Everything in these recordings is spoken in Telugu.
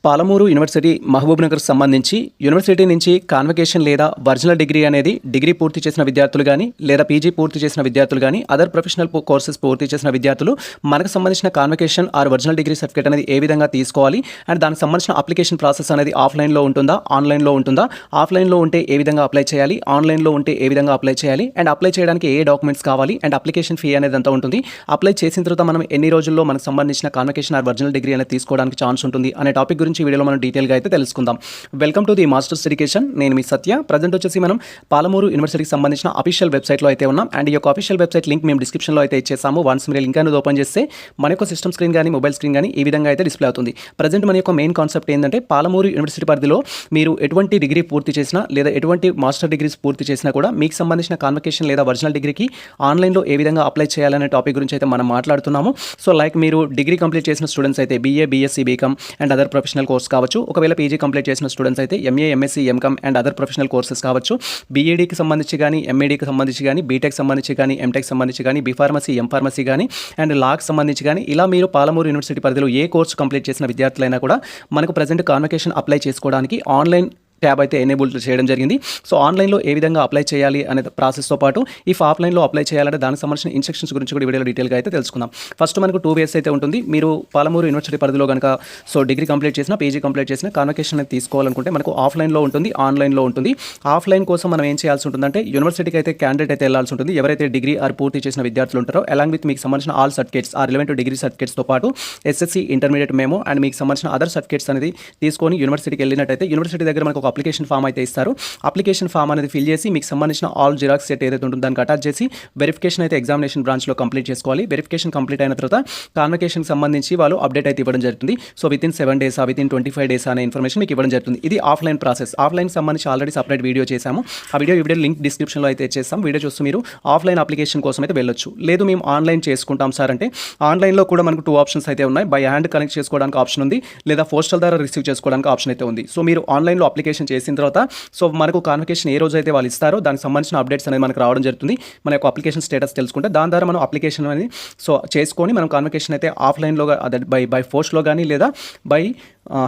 పాలమూరు యూనివర్సిటీ మహబూబ్‌నగర్‌కు సంబంధించి యూనివర్సిటీ నుంచి కాన్వకేషన్ లేదా ఒరిజినల్ డిగ్రీ అనేది డిగ్రీ పూర్తి చేసిన విద్యార్థులు గానీ, లేదా పీజీ పూర్తి చేసిన విద్యార్థులు గానీ, అదర్ ప్రొఫెషనల్ కోర్సెస్ పూర్తి చేసిన విద్యార్థులు మనకు సంబంధించిన convocation or original degree certificate అనేది ఏ విధంగా తీసుకోవాలి అండ్ దానికి సంబంధించిన అప్లికేషన్ ప్రాసెస్ అనేది ఆఫ్‌లైన్‌లో ఉంటుందా? ఆన్‌లైన్‌లో ఉంటుందా? ఆఫ్‌లైన్‌లో ఉంటే ఏ విధంగా అప్లై చేయాలి? ఆన్‌లైన్‌లో ఉంటే ఏ విధంగా అప్లై చేయాలి? అండ్ అప్లై చేయడానికి ఏ డాక్యుమెంట్స్ కావాలి? అండ్ అప్లికేషన్ ఫీ అనేది ఎంత ఉంటుంది? అప్లై చేసిన తర్వాత మనం ఎన్ని రోజుల్లో మనకు సంబంధించిన కాన్వకేషన్ ఆర్ ఒరిజినల్ డిగ్రీ అనేది తీసుకోవడానికి ఛాన్స్ ఉంటుంది అనే టాపిక్ గురించి వీడియోలో మనం డీటెయిల్గా అయితే తెలుసుకుందాం. Welcome to the masters education. నేను మీ సత్య. ప్రజెంట్ వచ్చేసి మనం పాలమూరు యూనివర్సిటీకి సంబంధించిన అఫీషియల్ వెబ్సైట్లో అయితే ఉన్నాం. అండ్ ఈ యొక్క అఫీషియల్ వెబ్సైట్ లింక్ మేము డిస్క్రిప్షన్లో అయితే ఇచ్చేసాము. వన్స్ మీరు లింక్ అనేది ఓపెన్ చేస్తే మన యొక్క సిస్టమ్ స్క్రీన్ కానీ మొబైల్ స్క్రీన్ కానీ ఈ విధంగా అయితే డిస్ప్లే అవుతుంది. ప్రజెంట్ మన యొక్క మెయిన్ కాన్సెప్ట్ ఏంటంటే పాలమూరు యూనివర్సిటీ పరిధిలో మీరు ఎటువంటి డిగ్రీ పూర్తి చేసినా లేదా ఎటువంటి మాస్టర్ డిగ్రీస్ పూర్తి చేసినా కూడా మీకు సంబంధించిన కాన్వకేషన్ లేదా ఒరిజినల్ డిగ్రీకి ఆన్లైన్లో ఏ విధంగా అప్లై చేయాలనే టాపిక్ గురించి అయితే మనం మాట్లాడుతున్నాము. సో లైక్ మీరు డిగ్రీ కంప్లీట్ చేసిన స్టూడెంట్స్ అయితే BA, BSc, BCom and other professional course కావచ్చు. ఒకవేళ పీజీ కంప్లీట్ చేసిన స్టూడెంట్స్ అయితే MA, MSc, MCom and other professional courses కావచ్చు. బీఈడీకి సంబంధించి కానీ, ఎంఏడీకి సంబంధించి కానీ, బీటెక్ సంబంధించి కానీ, ఎంటెక్ సంబంధించి కానీ, బీఫార్మసీ, ఎంఫార్మసీ కానీ అండ్ లాకి సంబంధించి కానీ ఇలా మీరు పాలమూరు యూనివర్సిటీ పరిధిలో ఏ కోర్సు కంప్లీట్ చేసిన విద్యార్థులైనా కూడా మనకు ప్రజెంట్ కాన్వకేషన్ అప్లై చేసుకోవడానికి ఆన్లైన్ ట్యాబ్ అయితే ఎనేబుల్ చేయడం జరిగింది. సో ఆన్లైన్లో ఏ విధంగా అప్లై చేయాలి అనే ప్రాసెస్తో పాటు ఇఫ్ ఆఫ్లైన్లో అప్లై చేయాలంటే దానికి సంబంధించిన ఇన్స్ట్రక్షన్స్ గురించి కూడా వీడియోలో డీటెయిల్గా అయితే తెలుసుకుందాం. ఫస్ట్ మనకు 2 వేస్ అయితే ఉంటుంది. మీరు పాలమూరు యూనివర్సిటీ పరిధిలో కనుక డిగ్రీ కంప్లీట్ చేసిన, పీజీ కంప్లీట్ చేసిన కాన్వకేషన్ అనేది తీసుకోవాలనుకుంటే మనకు ఆఫ్లైన్లో ఉంటుంది, ఆన్లైన్లో ఉంటుంది. ఆఫ్లైన్ కోసం మనం ఏం చేయాల్సి ఉంటుందంటే యూనివర్సిటీకి అయితే క్యాండిడేట్ అయితే వెళ్ళాల్సి ఉంటుంది. ఎవరైతే డిగ్రీ ఆర్ పూర్తి చేసిన విద్యార్థులు ఉంటారో అలాంగ్ విత్ మీకు సంబంధించిన all certificates or relevant degree సర్టిఫికేట్స్తో పాటు ఎస్ఎస్సీ, ఇంటర్మీడియట్ మెమో అండ్ మీకు సంబంధించిన అదర్ సర్టిఫికేట్స్ అనేది తీసుకొని యూనివర్సిటీకి వెళ్ళినట్టయితే యూనివర్సిటీ దగ్గర మనకు ఒక అప్లికేషన్ ఫామ్ అయితే ఇస్తారు. అప్లికేషన్ ఫామ్ అనేది ఫిల్ చేసి మీకు సంబంధించిన ఆల్ జిరాక్స్ సెట్ ఏదైతే ఉంటుందో దానికి అటాచ్ చేసి వెరిఫికేషన్ అయితే ఎగ్జామినేషన్ బ్రాంచ్లో కంప్లీట్ చేసుకోవాలి. వెరిఫికేషన్ కంప్లీట్ అయిన తర్వాత కాన్వకేషన్కి సంబంధించి వాళ్ళు అప్డేట్ అయితే ఇవ్వడం జరుగుతుంది. So within 7 days, within 25 days అనే ఇన్ఫర్మేషన్ మీకు ఇవ్వడం జరుగుతుంది. ఇది ఆఫ్లైన్ ప్రాసెస్. ఆఫ్లైన్కి సంబంధించి ఆల్రెడీ సపరేట్ వీడియో చేశాము. ఆ వీడియో లింక్ డిస్క్రిప్షన్లో అయితే చేస్తాం. వీడియో చూస్తూ మీరు ఆఫ్లైన్ అప్లికేషన్ కోసం అయితే వెళ్ళొచ్చు. లేదు మేము ఆన్లైన్ చేసుకుంటాం సార్ అంటే ఆన్లైన్లో కూడా మనకు 2 ఆప్షన్స్ అయితే ఉన్నాయి. బై హ్యాండ్ కనెక్ట్ చేసుకోవడానికి ఆప్షన్ ఉంది, లేదా పోస్టల్ ద్వారా రిసీవ్ చేసుకోవడానికి ఆప్షన్ అయితే ఉంది. సో మీరు ఆన్లైన్లో అప్లికేషన్ చేసిన తర్వాత సో మనకు కాన్వకేషన్ ఏ రోజు అయితే వాళ్ళు ఇస్తారో దానికి సంబంధించిన అప్డేట్స్ అనేది మనకు రావడం జరుగుతుంది. మన యొక్క అప్లికేషన్ స్టేటస్ తెలుసుకుంటే దాని ద్వారా మనం అప్లికేషన్ అనేది సో చేసుకొని మనం కాన్వకేషన్ అయితే ఆఫ్లైన్లో అదే బై పోస్ట్లో కానీ లేదా బై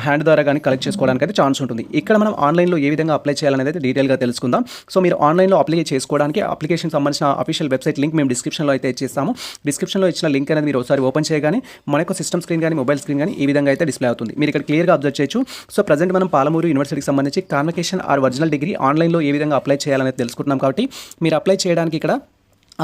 హ్యాండ్ ద్వారా కానీ కలెక్ట్ చేసుకోవడానికి అయితే ఛాన్స్ ఉంటుంది. ఇక్కడ మనం ఆన్లైన్లో ఏ విధంగా అప్లై చేయాలనేది అయితే డీటెయిల్గా తెలుసుకుందాం. సో మీరు ఆన్లైన్లో అప్లై చేసుకోవడానికి అప్లికేషన్ సంబంధించిన అఫీషియల్ వెబ్సైట్ లింక్ మేము డిస్క్రిప్షన్లో అయితే ఇచ్చేస్తాము. డిస్క్రిప్షన్లో ఇచ్చిన లింక్ అనేది మీరు ఒకసారి ఓపెన్ చేయగానే మన యొక్క సిస్టమ్ స్క్రీన్ కానీ మొబైల్ స్క్రీన్ కానీ ఈ విధంగా అయితే డిస్ప్లే అవుతుంది. మీరు ఇక్కడ క్లియర్గా అబ్జర్వ్ చేయొచ్చు. సో ప్రజెంట్ మనం పాలమూరు యూనివర్సిటీకి సంబంధించి కాన్వకేషన్ ఆర్ ఒరిజినల్ డిగ్రీ ఆన్లైన్లో ఏ విధంగా అప్లై చేయాలనేది తెలుసుకుంటున్నాం. కాబట్టి మీరు అప్లై చేయడానికి ఇక్కడ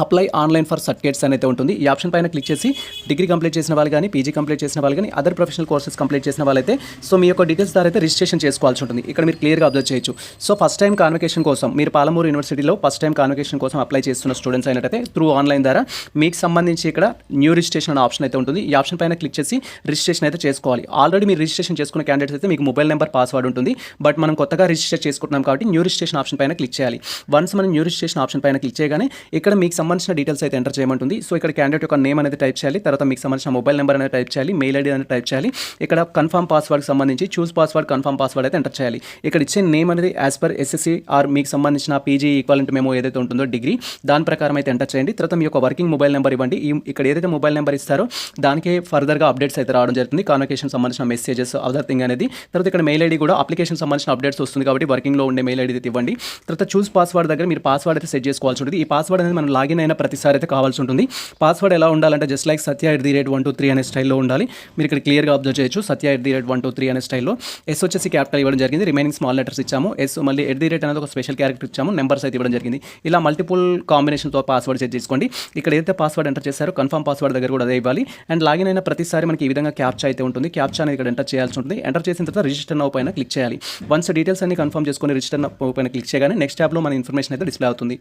అప్లై ఆన్లైన్ ఫర్ సర్టిఫికేట్స్ అనేది ఉంటుంది. ఈ ఆప్షన్ పైన క్లిక్ చేసి డిగ్రీ కంప్లీట్ చేసిన వాళ్ళు కానీ, పీజీ కంప్లీట్ చేసిన వాళ్ళు కానీ, అదర్ ప్రొఫెషనల్ కోర్సెస్ కంప్లీట్ చేసిన వాళ్ళైతే సో మీ యొక్క డీటెయిల్స్ ద్వారా అయితే రిజిస్ట్రేషన్ చేసుకోవాల్సి ఉంటుంది. ఇక్కడ మీరు క్లియర్గా అబ్జర్వ్ చేయొచ్చు. సో ఫస్ట్ టైం కాన్వకేషన్ కోసం మీరు పాలమూరు యూనివర్సిటీలో ఫస్ట్ టైం కాన్వకేషన్ కోసం అప్లై చేస్తున్న స్టూడెంట్స్ అయినట్టయితే త్రూ ఆన్లైన్ ద్వారా మీకు సంబంధించి ఇక్కడ న్యూ రిజిస్ట్రేషన్ అనే ఆప్షన్ అయితే ఉంటుంది. ఈ ఆప్షన్ పైన క్లిక్ చేసి రిజిస్ట్రేషన్ అయితే చేసుకోవాలి. ఆల్రెడీ మీరు రిజిస్ట్రేషన్ చేసుకున్న క్యాండిడేట్స్ అయితే మీకు మొబైల్ నెంబర్, పాస్వర్డ్ ఉంటుంది. బట్ మనం కొత్తగా రిజిస్టర్ చేసుకుంటున్నాం కాబట్టి న్యూ రిజిస్ట్రేషన్ ఆప్షన్ పైన క్లిక్ చేయాలి. వన్స్ మనం న్యూ రిజిస్ట్రేషన్ ఆప్షన్ పైన క్లిక్ చేయగానే ఇక్కడ మీకు సంబంధించిన డీటెయిల్స్ అయితే ఎంటర్ చేయమంటుంది. సో ఇక్కడ క్యాండిడేట్ యొక్క నేమ్ అనేది టైప్ చేయాలి. తర్వాత మీకు సంబంధించిన మొబైల్ నెంబర్ అనేది టైప్ చేయాలి, మెయిల్ ఐడి అనేది టైప్ చేయాలి. ఇక్కడ కన్ఫర్మ్ పాస్వర్డ్కి సంబంధించి చూస్ పాస్వర్డ్, కన్ఫర్మ్ పాస్వర్డ్ అయితే ఎంటర్ చేయాలి. ఇక్కడ ఇచ్చే నేమ్ అనేది యాజ్ పర్ ఎస్ఎస్సీ ఆర్ మీకు సంబంధించిన పీజీ ఈక్వాలెంట్ మెమో ఏదైతే ఉంటుందో డిగ్రీ దాని ప్రకారం అయితే ఎంటర్ చేయండి. తర్వాత మీ యొక్క వర్కింగ్ మొబైల్ నెంబర్ ఇవ్వండి. ఇక్కడ ఏదైతే మొబైల్ నెంబర్ ఇస్తారో దానికే ఫర్దర్గా అప్డేట్స్ అయితే రావడం జరుగుతుంది. కాన్వకేషన్ సంబంధించిన మెసేజెస్ అదర్ థింగ్ అనేది. తర్వాత ఇక్కడ మెయిల్ ఐడి కూడా అప్లికేషన్ సంబంధించిన అప్డేట్స్ వస్తుంది కాబట్టి వర్కింగ్లో ఉండే మెయిల్ ఐడి అయితే ఇవ్వండి. తర్వాత చూస్ పాస్వర్డ్ దగ్గర మీరు పాస్వర్డ్ అయితే సెట్ చేసుకోవాల్సి ఉంటుంది. ఈ పాస్వర్డ్ అనేది మనం లాగిన్ అయిన ప్రతిసారి అయితే కావాల్సి ఉంటుంది. పాస్వర్డ్ ఎలా ఉండాలంటే జస్ట్ లైక్ satya@123 అనే స్టైల్లో ఉండాలి. మీరు ఇక్కడ క్లియర్గా అబ్జర్వ్ చేయొచ్చు. satya@123 అనే స్టైల్లో ఎస్ వచ్చేసి క్యాపిటల్ ఇవ్వడం జరిగింది. రిమైనింగ్ స్మాల్ లెటర్స్ ఇచ్చాము. ఎస్ మళ్ళీ అనేది ఒక స్పెషల్ క్యారెక్టర్ ఇచ్చాము. నెంబర్స్ అయితే ఇవ్వడం జరిగింది. ఇలా మల్టిపుల్ కాంబినేషన్తో పాస్వర్డ్ సెట్ చేసుకోండి. ఇక్కడ ఏదైతే పాస్వర్డ్ ఎంటర్ చేశారో కన్ఫర్మ్ పాస్వర్డ్ దగ్గర కూడా అదే ఇవ్వాలి. అండ్ లాగిన్ అయిన ప్రతిసారి మనకి ఈ విధంగా క్యాప్చా అయితే ఉంటుంది. క్యాప్చా అనేది ఇక్కడ ఎంటర్ చేయాల్సి ఉంటుంది. ఎంటర్ చేసిన తర్వాత రిజిస్టర్ నౌ పైన క్లిక్ చేయాలి. వన్స్ డీటెయిల్స్ అన్ని కన్ఫర్మ్ చేసుకొని రిజిస్టర్ నౌ పైన క్లిక్ చేయగానే నెక్స్ట్ ట్యాబ్లో మన ఇన్ఫర్మేషన్ అయితే డిస్ప్లే అవుతుంది.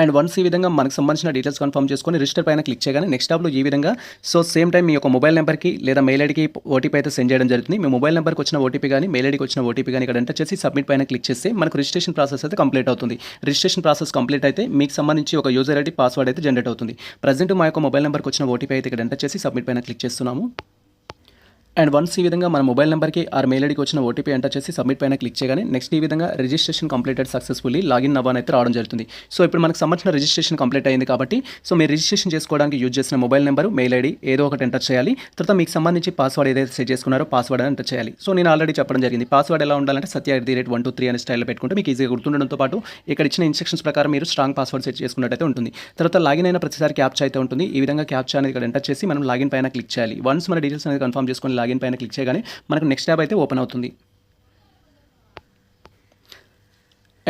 అండ్ వన్స్ ఈ విధంగా మనకు సంబంధించిన డీటెయిల్స్ కన్ఫర్మ్ చేసుకొని రిజిస్టర్ పైన క్లిక్ చేయగానే నెక్స్ట్ ట్యాబ్లో ఈ విధంగా సో సేమ్ టైం మీ యొక్క మొబైల్ నెంబర్కి లేదా మెయిల్ ఐడికి ఓటీపీ అయితే సెండ్ చేయడం జరుగుతుంది. మీ మొబైల్ నెంబర్కి వచ్చిన ఓటీపీ కానీ మెయిల్ ఐడికి వచ్చిన ఓటీపీ కానీ ఇక్కడ ఎంటర్ చేసి సబ్మిట్ పైన క్లిక్ చేస్తే మనకు రిజిస్ట్రేషన్ ప్రాసెస్ అయితే కంప్లీట్ అవుతుంది. రిజిస్ట్రేషన్ ప్రాసెస్ కంప్లీట్ అయితే మీకు సంబంధించి ఒక యూజర్ ఐడి, పాస్వర్డ్ అయితే జనరేట్ అవుతుంది. ప్రజెంట్ మా యొక్క మొబైల్ నెంబర్కి వచ్చిన ఓటీపీ అయితే ఇక్కడ ఎంటర్ చేసి సబ్మిట్ పైన క్లిక్ చేస్తున్నాము. అండ్ వన్స్ ఈ విధంగా మన మొబైల్ నెంబర్కి ఆర్ మెయిల్ ఐడికి వచ్చిన ఓటీపీ ఎంటర్ చేసి సబ్మిట్ పైన క్లిక్ చేయగానే నెక్స్ట్ ఈ విధంగా రిజిస్ట్రేషన్ కంప్లీటెడ్ సక్సెస్ఫుల్లీ లాగిన్ అవ్వని అయితే రావడం జరుగుతుంది. సో ఇప్పుడు మనకు సంబంధించిన రిజిస్ట్రేషన్ కంప్లీట్ అయింది కాబట్టి సో మీరు రిజిస్ట్రేషన్ చేసుకోవడానికి యూజ్ చేసిన మొబైల్ నెంబర్, మెయిల్ ఐడి ఏదో ఒకటి ఎంటర్ చేయాలి. తర్వాత మీకు సంబంధించి పాస్వర్డ్ ఏదైతే సెట్ చేసుకున్నారో పాస్వర్డ్ ఎంటర్ చేయాలి. సో నేను ఆల్రెడీ చెప్పడం జరిగింది. పాస్వర్డ్ ఎలా ఉండాలంటే Satya@123 అనే స్టైల్లో పెట్టుకుంటే మీకు ఈజీగా గుర్తుండడంతో పాటు ఇక్కడ ఇచ్చిన ఇన్స్ట్రక్షన్స్ ప్రకారం మీరు స్ట్రాంగ్ పాస్వర్డ్ సెట్ చేసుకున్నట్టయితే ఉంటుంది. తర్వాత లాగిన్ అయిన ప్రతిసారి క్యాప్చా అయితే ఉంటుంది. ఈ విధంగా క్యాప్చా అనేది ఇక్కడ ఎంటర్ చేసి మనం లాగిన్ పైన క్లిక్ చేయాలి. వన్స్ మన డీటెయిల్స్ అనేది కన్ఫర్మ్ చేసుకొని లాగిన్ పైన క్లిక్ చేయగానే మనకు నెక్స్ట్ ట్యాబ్ అయితే ఓపెన్ అవుతుంది.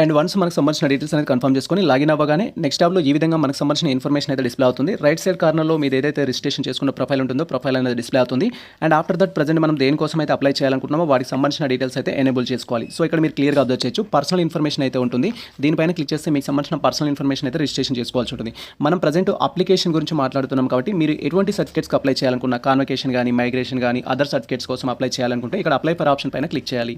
అండ్ వన్స్ మనకు సంబంధించిన డీటెయిల్స్ అనేది కన్ఫర్మ్ చేసుకొని లాగిన్ అవ్వగానే నెక్స్ట్ ట్యాబ్లో ఈ విధంగా మనకు సంబంధించిన ఇన్ఫర్మేషన్ అయితే డిస్ప్లే అవుతుంది. రైట్ సైడ్ కార్నర్లో మీరు ఏదైతే రిజిస్ట్రేషన్ చేసుకున్న ప్రొఫైల్ ఉంటుందో ప్రొఫైల్ అనేది డిస్ప్లే అవుతుంది. అండ్ ఆఫ్టర్ దట్ ప్రజెంట్ మనం దేనికోసం అయితే అప్లై చేయాలనుకుంటున్నామో వాటికి సంబంధించిన డీటెయిల్స్ అయితే ఎనేబుల్ చేసుకోవాలి. సో ఇక్కడ మీరు క్లియర్గా అబ్జర్వ్ చేయొచ్చు పర్సనల్ ఇన్ఫర్మేషన్ అయితే ఉంటుంది. దీనిపైన క్లిక్ చేస్తే మీకు సంబంధించిన పర్సనల్ ఇన్ఫర్మేషన్ అయితే రిజిస్ట్రేషన్ చేసుకోవాల్సి ఉంటుంది. మనం ప్రజెంట్ అప్లికేషన్ గురించి మాట్లాడుతున్నాం కాబట్టి మీరు ఎటువంటి సర్టిఫికేట్స్కి అప్లై చేయాలనుకున్న కాన్వకేషన్ కానీ, మైగ్రేషన్ కానీ, అదర్ సర్టిఫికేట్స్ కోసం అప్లై చేయాలనుకుంటే ఇక్కడ అప్లై ఫర్ ఆప్షన్ పైన క్లిక్ చేయాలి.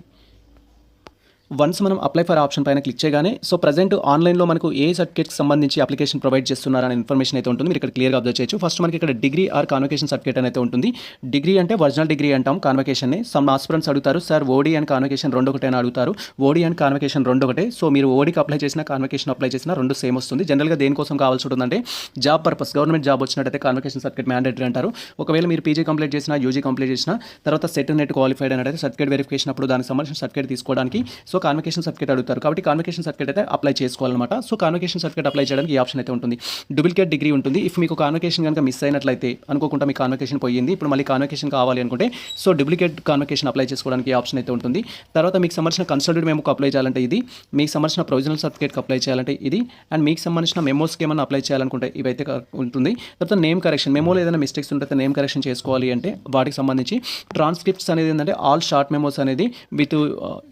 వన్స్ మనం అప్లై ఫర్ ఆప్షన్ పైన క్లిక్ చేయగానే సో ప్రజెంట్ ఆన్లైన్లో మనకు ఏ సర్టిఫికేట్కి సంబంధించి అప్లికేషన్ ప్రొవైడ్ చేస్తున్నారనే ఇన్ఫర్మేషన్ అయితే ఉంటుంది. మీరు ఇక్కడ క్లియర్గా అబ్జర్వ్ చేయొచ్చు. ఫస్ట్ మనకి ఇక్కడ డిగ్రీ ఆర్ కాన్వకేషన్ సర్టిఫికేట్ అయితే ఉంటుంది. డిగ్రీ అంటే ఒరిజినల్ డిగ్రీ అంటాం కాన్వకేషన్ని. సమ్ ఆస్పిరెంట్స్ అడుగుతారు సార్ ఓడి అండ్ కాన్వకేషన్ రెండు ఒకటే అని అడుగుతారు. ఓడి అండ్ కాన్వకేషన్ రెండు ఒకటే. సో మీరు ఓడికి అప్లై చేసిన కాన్వకేషన్ అప్లై చేసిన రెండు సేమ్ వస్తుంది. జనరల్గా దేనికోసం కావాల్సి ఉంటుందంటే జాబ్ పర్పస్, గవర్నమెంట్ జాబ్ వచ్చినట్టయితే కాన్వకేషన్ సర్టిఫికేట్ మ్యాండేటరీ అంటారు. ఒకవేళ మీరు పీజీ కంప్లీట్ చేసిన, యూజీ కంప్లీట్ చేసిన తర్వాత సెట్ నెట్ క్వాలిఫైడ్ అనేది సర్టిఫికేట్ వెరిఫికేషన్ అప్పుడు దానికి సంబంధించిన సర్టిఫికేట్ తీసుకోవడానికి సో కాన్వకేషన్ సర్టిఫికేట్ అడుగుతారు. కాబట్టి కాన్వకేషన్ సర్టిఫికేట్ అయితే అప్లై చేసుకోవాలన్నమాట. సో కాన్వకేషన్ సర్టిఫికేట్ అప్లై చేయడానికి ఈ ఆప్షన్ అయితే ఉంటుంది. డూప్లికేట్ డిగ్రీ ఉంటుంది. ఇఫ్ మీకు కాన్వకేషన్ కనుక మిస్ అయినట్లయితే అనుకోకుండా మీ కాన్వకేషన్ పోయింది, ఇప్పుడు మళ్ళీ కాన్వకేషన్ కావాలి అనుకుంటే సో డూప్లికేట్ కాన్వకేషన్ అప్లై చేసుకోవడానికి ఈ ఆప్షన్ అయితే ఉంటుంది. తర్వాత మీకు సంబంధించిన కన్సల్టెడ్ మెమోకి అప్లై చేయాలంటే ఇది, మీకు సంబంధించిన ప్రొవిజనల్ సర్టిఫికేట్కి అప్లై చేయాలంటే ఇది, అండ్ మీకు సంబంధించిన మెమోస్కి ఏమైనా అప్లై చేయాలనుకుంటే ఇవైతే ఉంటుంది. తర్వాత నేమ్ కరెక్షన్, మెమోలో ఏదైనా మిస్టేక్స్ ఉంటే నేమ్ కరెక్షన్ చేసుకోవాలి అంటే వాటికి సంబంధించి ట్రాన్స్క్రిప్ట్స్ అనేది ఏంటంటే ఆల్ షార్ట్ మెమోస్ అనేది విత్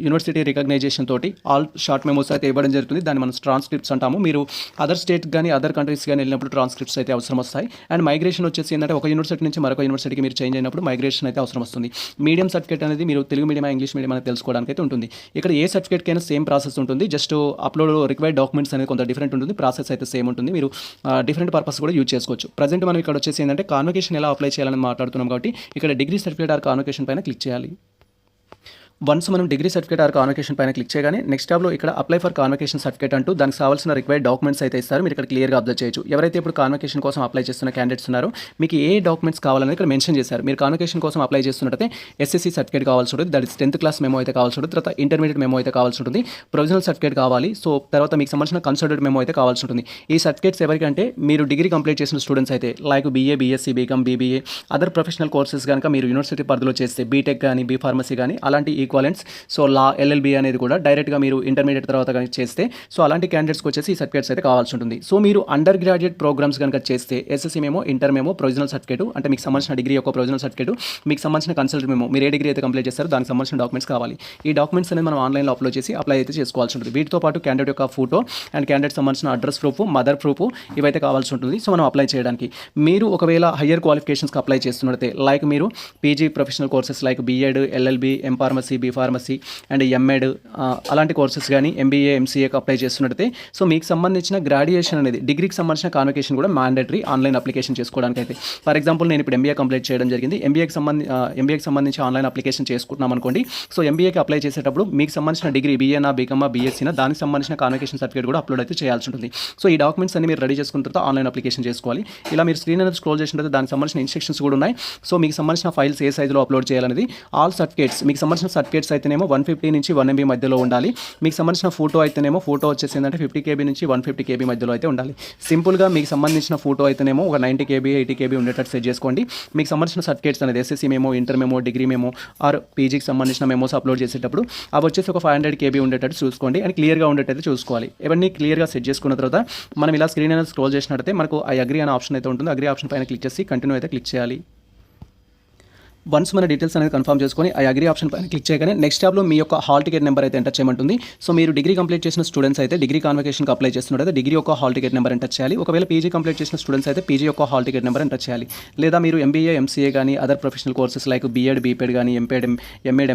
యూనివర్సిటీ రికగ్నైజేషన్ తోటి ఆల్ షార్ట్ మెమోస్ అయితే ఇవ్వడం జరుగుతుంది. దాన్ని మనం ట్రాన్స్క్రిప్ట్స్ అంటాము. మీరు అదర్ స్టేట్ కానీ అదర్ కంట్రీస్ కానీ వెళ్ళినప్పుడు ట్రాన్స్క్రిప్ట్స్ అయితే అవసరం వస్తాయి. అండ్ మైగ్రేషన్ వచ్చేసి ఏంటంటే ఒక యూనివర్సిటీ నుంచి మరొక యూనివర్సిటీకి మీరు చేంజ్ అయినప్పుడు మైగ్రేషన్ అయితే అవసరం వస్తుంది. మీడియం సర్టిఫికేట్ అనేది మీరు తెలుగు మీడియం, ఇంగ్లీష్ మీడియం అనేది తెలుసుకోవడానికి అయితే ఉంటుంది. ఇక్కడ ఏ సర్టిఫికేట్కైనా సేమ్ ప్రాసెస్ ఉంటుంది. జస్ట్ అప్లోడ్ రిక్వైర్డ్ డాక్యుమెంట్స్ అనేది కొంత డిఫరెంట్ ఉంటుంది. ప్రాసెస్ అయితే సేమ్ ఉంటుంది. మీరు డిఫరెంట్ పర్పస్ కూడా యూజ్ చేసుకోవచ్చు. ప్రజెంట్ మనం ఇక్కడ వచ్చేసి ఏంటంటే కాన్వకేషన్ ఎలా అప్లై చేయాలని మాట్లాడుతున్నాం కాబట్టి ఇక్కడ డిగ్రీ సర్టిఫికేట్ ఆర్ కాన్వకేషన్ పైన క్లిక్ చేయాలి. వన్స్ మనం డిగ్రీ సర్టిఫికేట్ ఆర్ కాన్వకేషన్ పైన క్లిక్ చేయగానే నెక్స్ట్ ట్యాబ్లో ఇక్కడ అప్లై ఫర్ కాన్వకేషన్ సర్టిఫికేట్ అంటూ దానికి కావాల్సిన రిక్వైర్డ్ డాక్యుమెంట్స్ అయితే ఇస్తారు. మీరు ఇక్కడ క్లియర్గా అబ్జర్వ్ చేయొచ్చు. ఎవరైతే ఇప్పుడు కాన్వకేషన్ కోసం అప్లై చేస్తున్న క్యాండిడేట్స్ ఉన్నారో మీకు ఏ డాక్యుమెంట్స్ కావాలని ఇక్కడ మెన్షన్ చేశారు. మీరు కాన్వకేషన్ కోసం అప్లై చేస్తున్నట్టయితే ఎస్ఎస్సీ సర్టిఫికేట్ కావాల్సి ఉంటుంది. That is 10th class memo అయితే కావాల్సి ఉంటుంది. తర్వాత ఇంటర్మీడియట్ మెమో అయితే కావాల్సి ఉంటుంది. ప్రొవిజనల్ సర్టిఫికేట్ కావాలి. సో తర్వాత మీకు సంబంధించిన కన్సల్టెడ్ మెమో అయితే కావాల్సి ఉంటుంది. ఈ సర్టిఫికేట్స్ ఎవరికంటే మీరు డిగ్రీ కంప్లీట్ చేసిన స్టూడెంట్స్ అయితే like BA, BSc, BCom, BBA other professional courses కనుక మీరు యూనివర్సిటీ పరిధిలో చేస్తే బీటెక్ కానీ, బీ ఫార్మసీ కానీ అలాంటి ఈక్వలెంట్స్ సో లా, ఎల్ఎల్బీ అనేది కూడా డైరెక్ట్గా మీరు ఇంటర్మీడియట్ తర్వాత కనుక చేస్తే సో అలాంటి క్యాండిడేట్స్కి వచ్చేసి ఈ సర్టిఫికేట్స్ అయితే కావాల్సి ఉంటుంది. సో మీరు అండర్ గ్రాడ్యుయేట్ ప్రోగ్రామ్స్ కనుక చేస్తే SSC memo, inter memo, provisional certificate అంటే మీకు సంబంధించిన డిగ్రీ యొక్క ప్రొవిజనల్ సర్టిఫికేట్, మీకు సంబంధించిన కన్సల్టెంట్ మెమో, మీరు ఏ డిగ్రీ అయితే కంప్లీట్ చేస్తారో దానికి సంబంధించిన డాక్యుమెంట్స్ కావాలి. ఈ డాక్యుమెంట్స్ అనేది మనం ఆన్లైన్లో అప్లోడ్ చేసి అప్లై అయితే చేసుకోవాల్సి ఉంటుంది. వీటితో పాటు క్యాండిడేట్ యొక్క ఫోటో అండ్ క్యాండిడేట్ సంబంధించిన అడ్రస్ ప్రూఫ్, మదర్ ప్రూఫ్ ఇవైతే కావాల్సి ఉంటుంది. సో మనం అప్లై చేయడానికి మీరు ఒకవేళ హయ్యర్ క్వాలిఫికేషన్స్కి అప్లై చేస్తున్నట్లయితే లైక్ మీరు PG professional courses like BEd, LLB, M pharmacy, B pharmacy and MEd అలాంటి కోర్సెస్ కానీ ఎంబీఏ, ఎంసీఏకి అప్లై చేస్తున్నట్టయితే సో మీకు సంబంధించిన గ్రాడ్యుయేషన్ అనేది డిగ్రీకి సంబంధించిన కాన్వకేషన్ కూడా మ్యాండేటరీ ఆన్లైన్ అప్లికేషన్ చేసుకోవడానికి అయితే. ఫర్ ఎగ్జాంపుల్ నేను ఇప్పుడు ఎంబీఏ కంప్లీట్ చేయడం జరిగింది. ఎంబీఏకి సంబంధించి ఆన్లైన్ అప్లికేషన్ చేసుకుంటున్నాం అనుకోండి. సో ఎంబీఏకి అప్లై చేసేటప్పుడు మీకు సంబంధించిన డిగ్రీ బీఏనా, బీకామా, బీఎస్సీనా దానికి సంబంధించిన కాన్వకేషన్ సర్టిఫికేట్ కూడా అప్లోడ్ అయితే చేయాల్సి ఉంటుంది. సో ఈ డాక్యుమెంట్స్ అన్ని మీరు రెడీ చేసుకున్న తర్వాత ఆన్లైన్ అప్లికేషన్ చేసుకోవాలి. ఇలా మీరు స్క్రీన్ అనేది స్క్రోల్ చేసిన తర్వాత దానికి సంబంధించిన ఇన్స్ట్రక్షన్స్ కూడా ఉన్నాయి. సో మీకు సంబంధించిన ఫైల్స్ ఏ సైజులో అప్లోడ్ చేయాలనేది ఆల్ సర్టిఫికేట్స్ మీకు సంబంధించిన సర్టిఫికేట్స్ అయితేనేమో 150 నుంచి 1 MB మధ్యలో ఉండాలి. మీకు సంబంధించిన ఫోటో అయితేనేమో ఫోటో వచ్చేసి ఏంటంటే 50 KB నుంచి 150 KB మధ్యలో అయితే ఉండాలి. సింపుల్గా మీకు సంబంధించిన ఫోటో అయితేనేమో ఒక 90 KB, 80 KB ఉండేటట్టు సెట్ చేసుకోండి. మీకు సంబంధించిన సర్టిఫికేట్స్ అనేది SSC memo, inter memo, degree memo or పీజీకి సంబంధించిన మెమోస్ అప్లోడ్ చేసేటప్పుడు అవి వచ్చేసి ఒక 500 KB ఉండేటట్టు చూసుకోండి అండ్ క్లియర్గా ఉండేటట్టు చూసుకోవాలి. ఇవన్నీ క్లియర్గా సెట్ చేసుకున్న తర్వాత మనం ఇలా స్క్రీన్ అనేది స్క్రోల్ చేసినట్టయితే మనకు ఐ అగ్రీ అనే ఆప్షన్ అయితే ఉంటుంది. అగ్రీ ఆప్షన్ పైన క్లిక్ చేసి కంటిన్యూ అయితే క్లిక్ చేయాలి. వన్స్ మన డీటెయిల్స్ అనేది కన్ఫర్మ్ చేసుకొని ఐ అగ్రీ ఆప్షన్ పైన క్లిక్ చేయగానే నెక్స్ట్ ట్యాబ్లో మీ యొక్క హాల్ టికెట్ నెంబర్ అయితే ఎంటర్ చేయమంటుంది. సో మీరు డిగ్రీ కంప్లీట్ చేసిన స్టూడెంట్స్ అయితే డిగ్రీ కాన్వకేషన్కి అప్లై చేస్తున్నట్టు డిగ్రీ యొక్క హాల్ టికెట్ నెంబర్ ఎంటర్ చేయాలి. ఒకవేళ పీజీ కంప్లీట్ చేసిన స్టూడెంట్స్ అయితే పీజీ యొక్క హాల్ టికెట్ నెంబర్ ఎంటర్ చేయాలి. లేదా మీరు ఎంబీఏ, ఎంసీఏ కానీ other professional courses like BEd, BPEd కానీ ఎంఏడ్,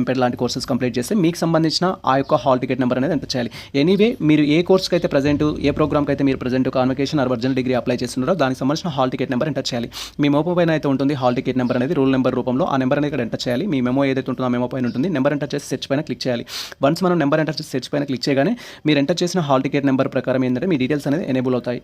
ఎంపెడ్ లాంటి కోర్సెస్ కంప్లీట్ చేస్తే మీకు సంబంధించిన ఆ యొక్క హాల్ టికెట్ నెంబర్ అనేది ఎంటర్ చేయాలి. ఎనీవే మీరు ఏ కోర్స్కి అయితే ప్రజెంట్, ఏ ప్రోగ్రామ్కి అయితే మీరు present convocation or original degree apply చేస్తున్నారో దానికి సంబంధించిన హాల్ టికెట్ నెంబర్ ఎంటర్ చేయాలి. మీ మోపో పైన అయితే ఉంటుంది హాల్ టికెట్ నెంబర్ అనేది రూల్ నెంబర్ రూపంలో. ఆ ఆ నెంబర్ అనేది ఇక్కడ ఎంటర్ చేయాలి. మీ మెమో ఏదైతే ఉంటుందో ఆ మెమో పైన ఉంటుంది. నెంబర్ ఎంటర్ చేసి సెర్చ్ పైన క్లిక్ చేయాలి. వన్స్ మనం నెంబర్ ఎంటర్ చేసి సెర్చ్ పైన క్లిక్ చేయగానే మీరు ఎంటర్ చేసిన హాల్ టికెట్ నెంబర్ ప్రకారం ఏంటంటే మీ డీటెయిల్స్ అనేది ఎనేబుల్ అవుతాయి.